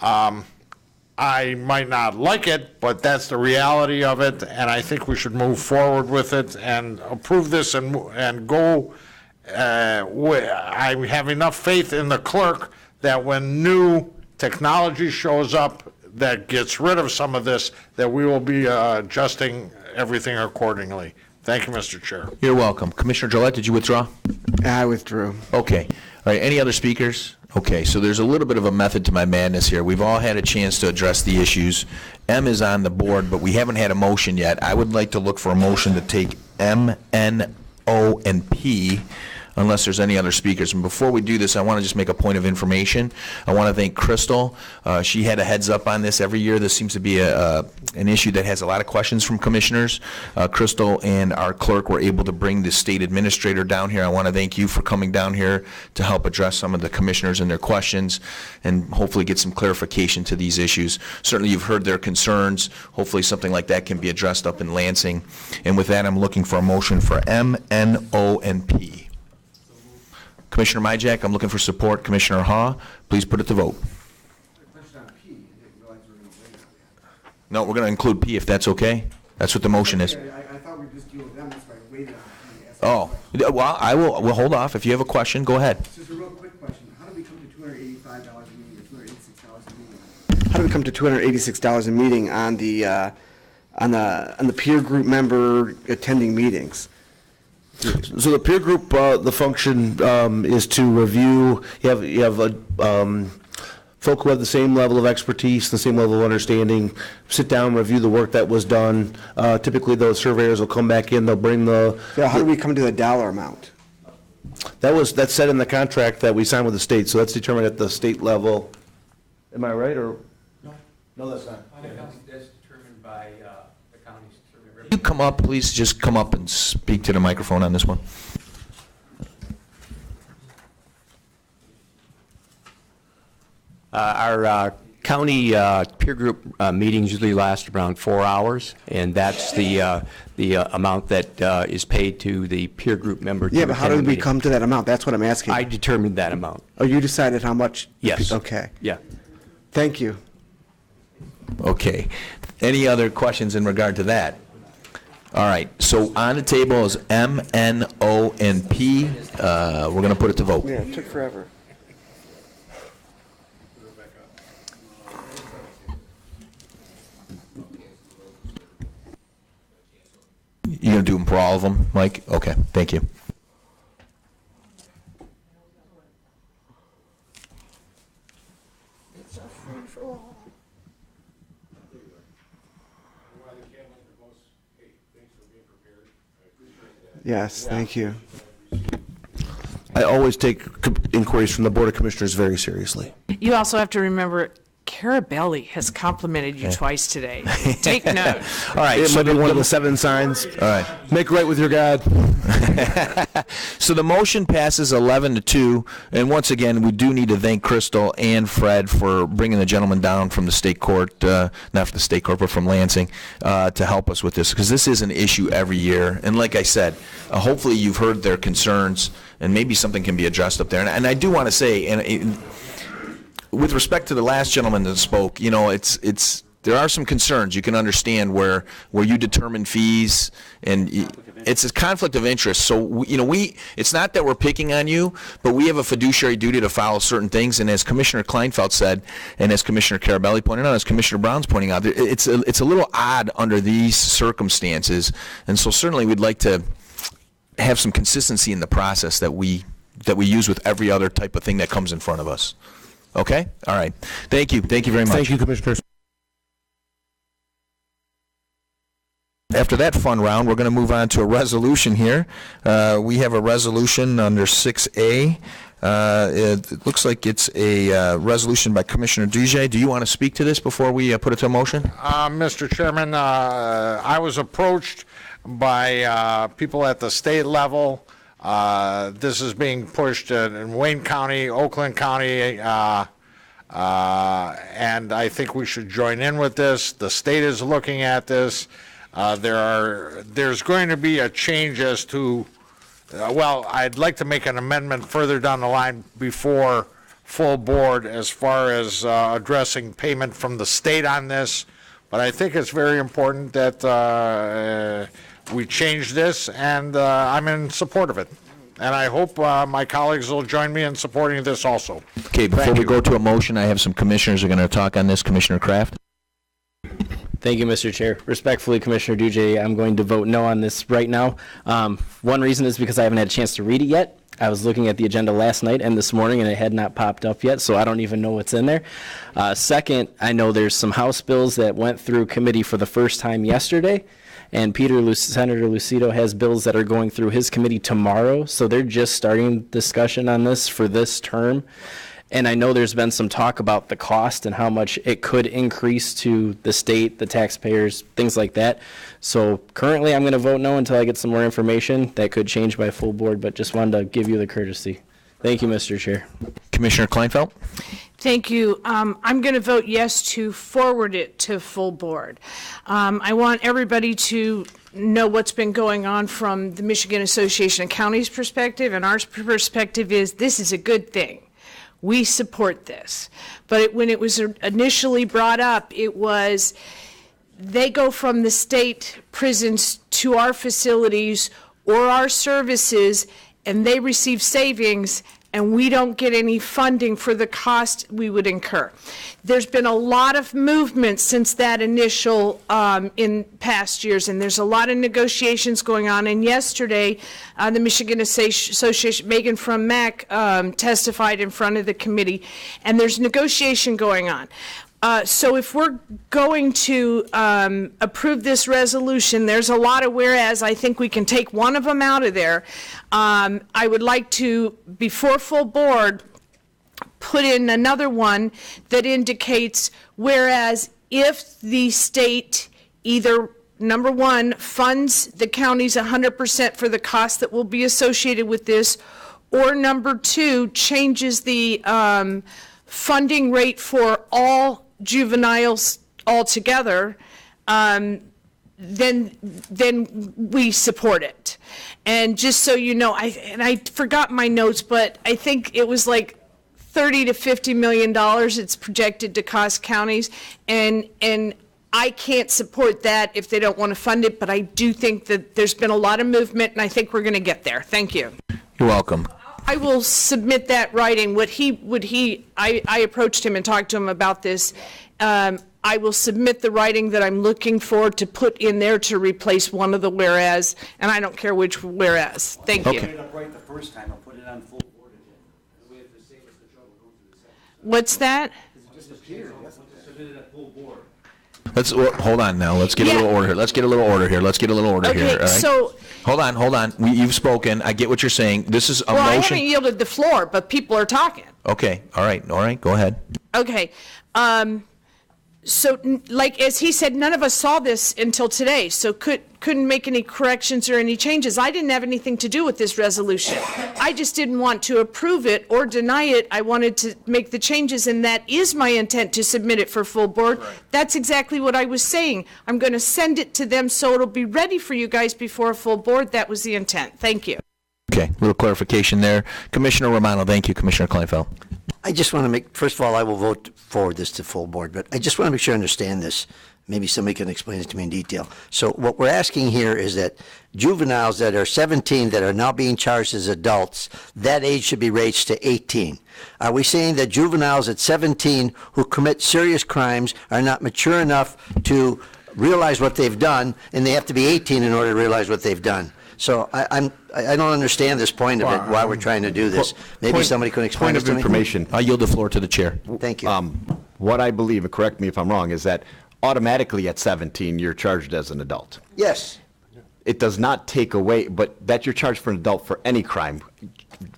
[SPEAKER 12] I might not like it, but that's the reality of it, and I think we should move forward with it and approve this and go. I have enough faith in the clerk that when new technology shows up that gets rid of some of this, that we will be adjusting everything accordingly. Thank you, Mr. Chair.
[SPEAKER 1] You're welcome. Commissioner Gillette, did you withdraw?
[SPEAKER 10] I withdrew.
[SPEAKER 1] Okay. All right, any other speakers? Okay, so there's a little bit of a method to my madness here. We've all had a chance to address the issues. M is on the board, but we haven't had a motion yet. I would like to look for a motion to take M, N, O, and P, unless there's any other speakers. And before we do this, I want to just make a point of information. I want to thank Crystal. She had a heads up on this every year. This seems to be an issue that has a lot of questions from commissioners. Crystal and our clerk were able to bring the state administrator down here. I want to thank you for coming down here to help address some of the commissioners and their questions and hopefully get some clarification to these issues. Certainly you've heard their concerns. Hopefully something like that can be addressed up in Lansing. And with that, I'm looking for a motion for M, N, O, and P. Commissioner Myjack, I'm looking for support. Commissioner Ha, please put it to vote. No, we're going to include P if that's okay. That's what the motion is.
[SPEAKER 10] I thought we'd just deal with them, that's why I waited
[SPEAKER 1] Oh,
[SPEAKER 10] on
[SPEAKER 1] well, we'll hold off. If you have a question, go ahead.
[SPEAKER 10] Just a real quick question. How do we come to $285 a meeting or $286 a meeting? How do we come to $286 a meeting on the peer group member attending meetings?
[SPEAKER 9] So the peer group, the function is to review, you have folk who have the same level of expertise, the same level of understanding, sit down, review the work that was done. Typically, those surveyors will come back in, they'll bring the...
[SPEAKER 10] Yeah, how do we come to the dollar amount?
[SPEAKER 9] That's set in the contract that we signed with the state, so that's determined at the state level. Am I right, or? No, that's not.
[SPEAKER 14] That's determined by the county's survey.
[SPEAKER 1] You come up, please, just come up and speak to the microphone on this one.
[SPEAKER 14] Our county peer group meetings usually last around 4 hours, and that's the amount that is paid to the peer group member.
[SPEAKER 10] Yeah, but how did we come to that amount? That's what I'm asking.
[SPEAKER 14] I determined that amount.
[SPEAKER 10] Oh, you decided how much?
[SPEAKER 14] Yes.
[SPEAKER 10] Okay.
[SPEAKER 14] Yeah.
[SPEAKER 10] Thank you.
[SPEAKER 1] Okay. Any other questions in regard to that? All right. So on the table is M, N, O, and P. We're going to put it to vote.
[SPEAKER 10] Yeah, it took forever.
[SPEAKER 1] You're going to do them for all of them, Mike? Okay. Thank you.
[SPEAKER 10] Yes, thank you.
[SPEAKER 9] I always take inquiries from the Board of Commissioners very seriously.
[SPEAKER 8] You also have to remember, Carabelli has complimented you twice today. Take note.
[SPEAKER 1] All right.
[SPEAKER 9] It
[SPEAKER 1] So
[SPEAKER 9] might be one of the 7 signs.
[SPEAKER 1] all right.
[SPEAKER 9] Make right with your God.
[SPEAKER 1] So the motion passes 11-2, and once again, we do need to thank Crystal and Fred for bringing the gentleman down from the state court, not from the state court, but from Lansing, to help us with this, because this is an issue every year. And like I said, hopefully you've heard their concerns, and maybe something can be addressed up there. And I do want to say, with respect to the last gentleman that spoke, you know, there are some concerns. You can understand where you determine fees, and it's a conflict of interest. So, it's not that we're picking on you, but we have a fiduciary duty to follow certain things. And as Commissioner Kleinfeld said, and as Commissioner Carabelli pointed out, as Commissioner Brown's pointing out, it's a little odd under these circumstances. And so certainly we'd like to have some consistency in the process that we use with every other type of thing that comes in front of us. Okay? All right. Thank you. Thank you very much.
[SPEAKER 9] Thank you, Commissioners.
[SPEAKER 1] After that fun round, we're going to move on to a resolution here. We have a resolution under 6A. It looks like it's a resolution by Commissioner Duge. Do you want to speak to this before we put it to a motion?
[SPEAKER 12] Mr. Chairman, I was approached by people at the state level. This is being pushed in Wayne County, Oakland County, and I think we should join in with this. The state is looking at this. There's going to be a change as to, I'd like to make an amendment further down the line before full board as far as addressing payment from the state on this. But I think it's very important that we change this, and I'm in support of it. And I hope my colleagues will join me in supporting this also.
[SPEAKER 1] Okay, before we go to a motion, I have some commissioners who are going to talk on this. Commissioner Kraft?
[SPEAKER 11] Thank you, Mr. Chair. Respectfully, Commissioner Duge, I'm going to vote no on this right now. One reason is because I haven't had a chance to read it yet. I was looking at the agenda last night and this morning, and it had not popped up yet, so I don't even know what's in there. Second, I know there's some House bills that went through committee for the first time yesterday, and Senator Lucido has bills that are going through his committee tomorrow, so they're just starting discussion on this for this term. And I know there's been some talk about the cost and how much it could increase to the state, the taxpayers, things like that. So currently, I'm going to vote no until I get some more information. That could change by full board, but just wanted to give you the courtesy. Thank you, Mr. Chair.
[SPEAKER 1] Commissioner Kleinfeld?
[SPEAKER 8] Thank you. I'm going to vote yes to forward it to full board. I want everybody to know what's been going on from the Michigan Association of Counties perspective, and our perspective is this is a good thing. We support this. But when it was initially brought up, it was they go from the state prisons to our facilities or our services, and they receive savings, and we don't get any funding for the cost we would incur. There's been a lot of movement since that initial in past years, and there's a lot of negotiations going on. And yesterday, the Michigan Association, Megan from MAC, testified in front of the committee, and there's negotiation going on. So if we're going to approve this resolution, there's a lot of whereas. I think we can take one of them out of there. I would like to, before full board, put in another one that indicates whereas if the state either, number one, funds the counties 100% for the cost that will be associated with this, or number two, changes the funding rate for all juveniles altogether, then we support it. And just so you know, I forgot my notes, but I think it was like $30 to $50 million it's projected to cost counties, and I can't support that if they don't want to fund it, but I do think that there's been a lot of movement, and I think we're going to get there. Thank you.
[SPEAKER 1] You're welcome.
[SPEAKER 8] I will submit that writing. I approached him and talked to him about this. I will submit the writing that I'm looking for to put in there to replace one of the whereas, and I don't care which whereas. Thank you.
[SPEAKER 1] Okay.
[SPEAKER 15] Right the first time, I'll put it on full board again. We have to save us the trouble going through the second.
[SPEAKER 8] What's that?
[SPEAKER 15] Just a chair, submit it at full board.
[SPEAKER 1] Hold on now. Let's get a little order here. Let's get a little order here.
[SPEAKER 8] Okay,
[SPEAKER 1] All right?
[SPEAKER 8] so.
[SPEAKER 1] Hold on. You've spoken. I get what you're saying. This is a
[SPEAKER 8] Well,
[SPEAKER 1] motion.
[SPEAKER 8] I haven't yielded the floor, but people are talking.
[SPEAKER 1] Okay. All right. Go ahead.
[SPEAKER 8] Okay. So, like, as he said, none of us saw this until today, so couldn't make any corrections or any changes. I didn't have anything to do with this resolution. I just didn't want to approve it or deny it. I wanted to make the changes, and that is my intent to submit it for full board. Right. That's exactly what I was saying. I'm going to send it to them so it'll be ready for you guys before a full board. That was the intent. Thank you.
[SPEAKER 1] Okay, a little clarification there. Commissioner Romano, thank you. Commissioner Kleinfeld.
[SPEAKER 16] I just want to make, first of all, I will vote for this to full board, but I just want to make sure I understand this. Maybe somebody can explain it to me in detail. So what we're asking here is that juveniles that are 17 that are now being charged as adults, that age should be raised to 18. Are we saying that juveniles at 17 who commit serious crimes are not mature enough to realize what they've done, and they have to be 18 in order to realize what they've done? So I don't understand this point of it, why we're trying to do this. Maybe somebody could explain this to me.
[SPEAKER 17] Point of information.
[SPEAKER 1] I yield the floor to the chair.
[SPEAKER 16] Thank you.
[SPEAKER 17] What I believe, and correct me if I'm wrong, is that automatically at 17, you're charged as an adult.
[SPEAKER 16] Yes.
[SPEAKER 17] It does not take away, but that you're charged for an adult for any crime,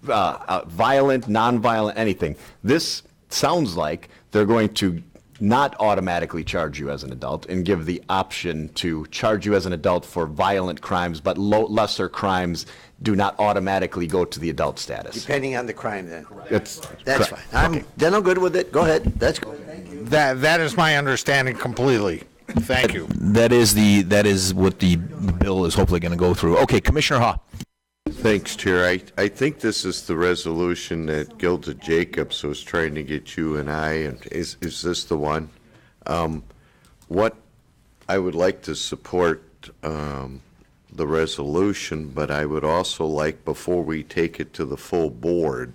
[SPEAKER 17] violent, non-violent, anything. This sounds like they're going to not automatically charge you as an adult and give the option to charge you as an adult for violent crimes, but lesser crimes do not automatically go to the adult status.
[SPEAKER 16] Depending on the crime, then.
[SPEAKER 17] That's
[SPEAKER 16] fine. Then I'm good with it. Go ahead. That's good. Thank you.
[SPEAKER 12] That is my understanding completely. Thank you.
[SPEAKER 1] That is what the bill is hopefully going to go through. Okay, Commissioner Ha.
[SPEAKER 5] Thanks, Chair. I think this is the resolution that Gilda Jacobs was trying to get you and I, and is this the one? What I would like to support the resolution, but I would also like, before we take it to the full board,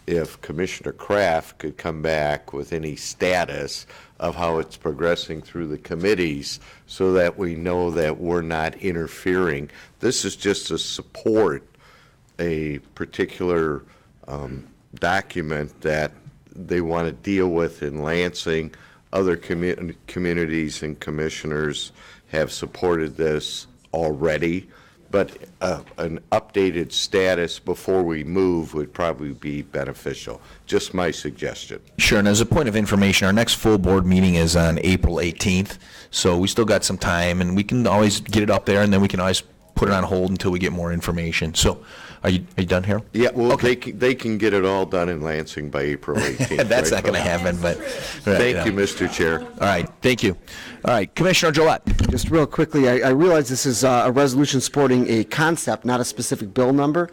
[SPEAKER 5] if Commissioner Kraft could come back with any status of how it's progressing through the committees so that we know that we're not interfering. This is just to support a particular document that they want to deal with in Lansing. Other communities and commissioners have supported this already, but an updated status before we move would probably be beneficial. Just my suggestion.
[SPEAKER 1] Sure, and as a point of information, our next full board meeting is on April 18th, so we still got some time, and we can always get it up there, and then we can always put it on hold until we get more information. So, are you done here?
[SPEAKER 5] Yeah, well, okay. They can get it all done in Lansing by April 18th.
[SPEAKER 1] That's
[SPEAKER 5] right,
[SPEAKER 1] not going to happen, but...
[SPEAKER 5] Thank you, Mr. Chair.
[SPEAKER 1] All right, thank you. All right, Commissioner Gillette.
[SPEAKER 10] Just real quickly, I realize this is a resolution supporting a concept, not a specific bill number.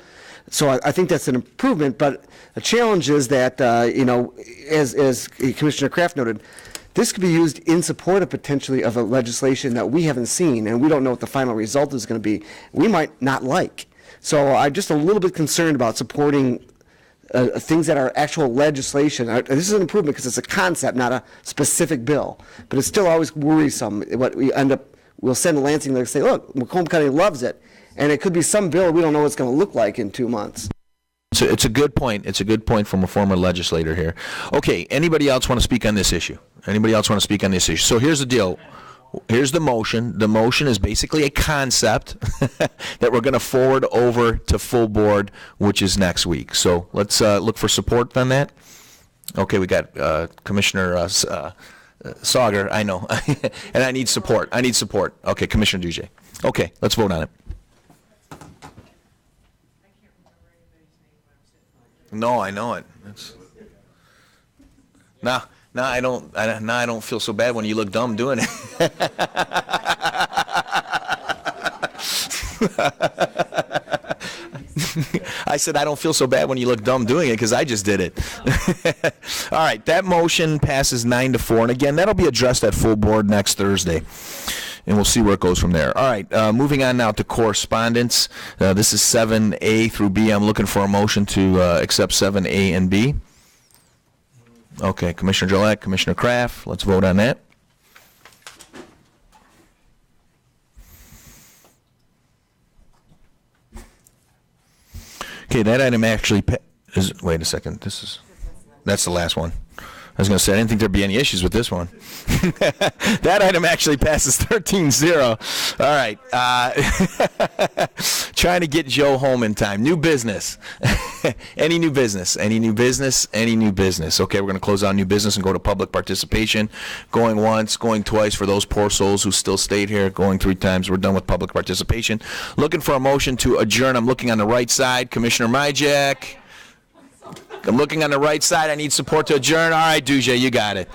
[SPEAKER 10] So I think that's an improvement, but the challenge is that, as Commissioner Kraft noted, this could be used in support of potentially of a legislation that we haven't seen, and we don't know what the final result is going to be. We might not like. So I'm just a little bit concerned about supporting things that are actual legislation. This is an improvement because it's a concept, not a specific bill. But it's still always worrisome what we end up, we'll send to Lansing, they'll say, look, Macomb County loves it. And it could be some bill we don't know what it's going to look like in 2 months.
[SPEAKER 1] So it's a good point. It's a good point from a former legislator here. Okay, anybody else want to speak on this issue? Anybody else want to speak on this issue? So here's the deal. Here's the motion. The motion is basically a concept that we're going to forward over to full board, which is next week. So let's look for support on that. Okay, we got Commissioner Sauger, I know, and I need support. Okay, Commissioner Duje. Okay, let's vote on it. No, I know it. Now I don't feel so bad when you look dumb doing it. I said I don't feel so bad when you look dumb doing it because I just did it. All right, that motion passes 9-4, and again, that'll be addressed at full board next Thursday, and we'll see where it goes from there. All right, moving on now to correspondence. This is 7A through B. I'm looking for a motion to accept 7A and B. Okay, Commissioner Gillette, Commissioner Kraft, let's vote on that. Okay, that item actually is, wait a second, that's the last one. I was going to say, I didn't think there'd be any issues with this one. That item actually passes 13-0. All right. Trying to get Joe home in time. New business. Any new business? Any new business? Any new business? Okay, we're going to close out new business and go to public participation. Going once, going twice for those poor souls who still stayed here. Going 3 times. We're done with public participation. Looking for a motion to adjourn. I'm looking on the right side. Commissioner Myjack. I'm looking on the right side. I need support to adjourn. All right, Duje, you got it.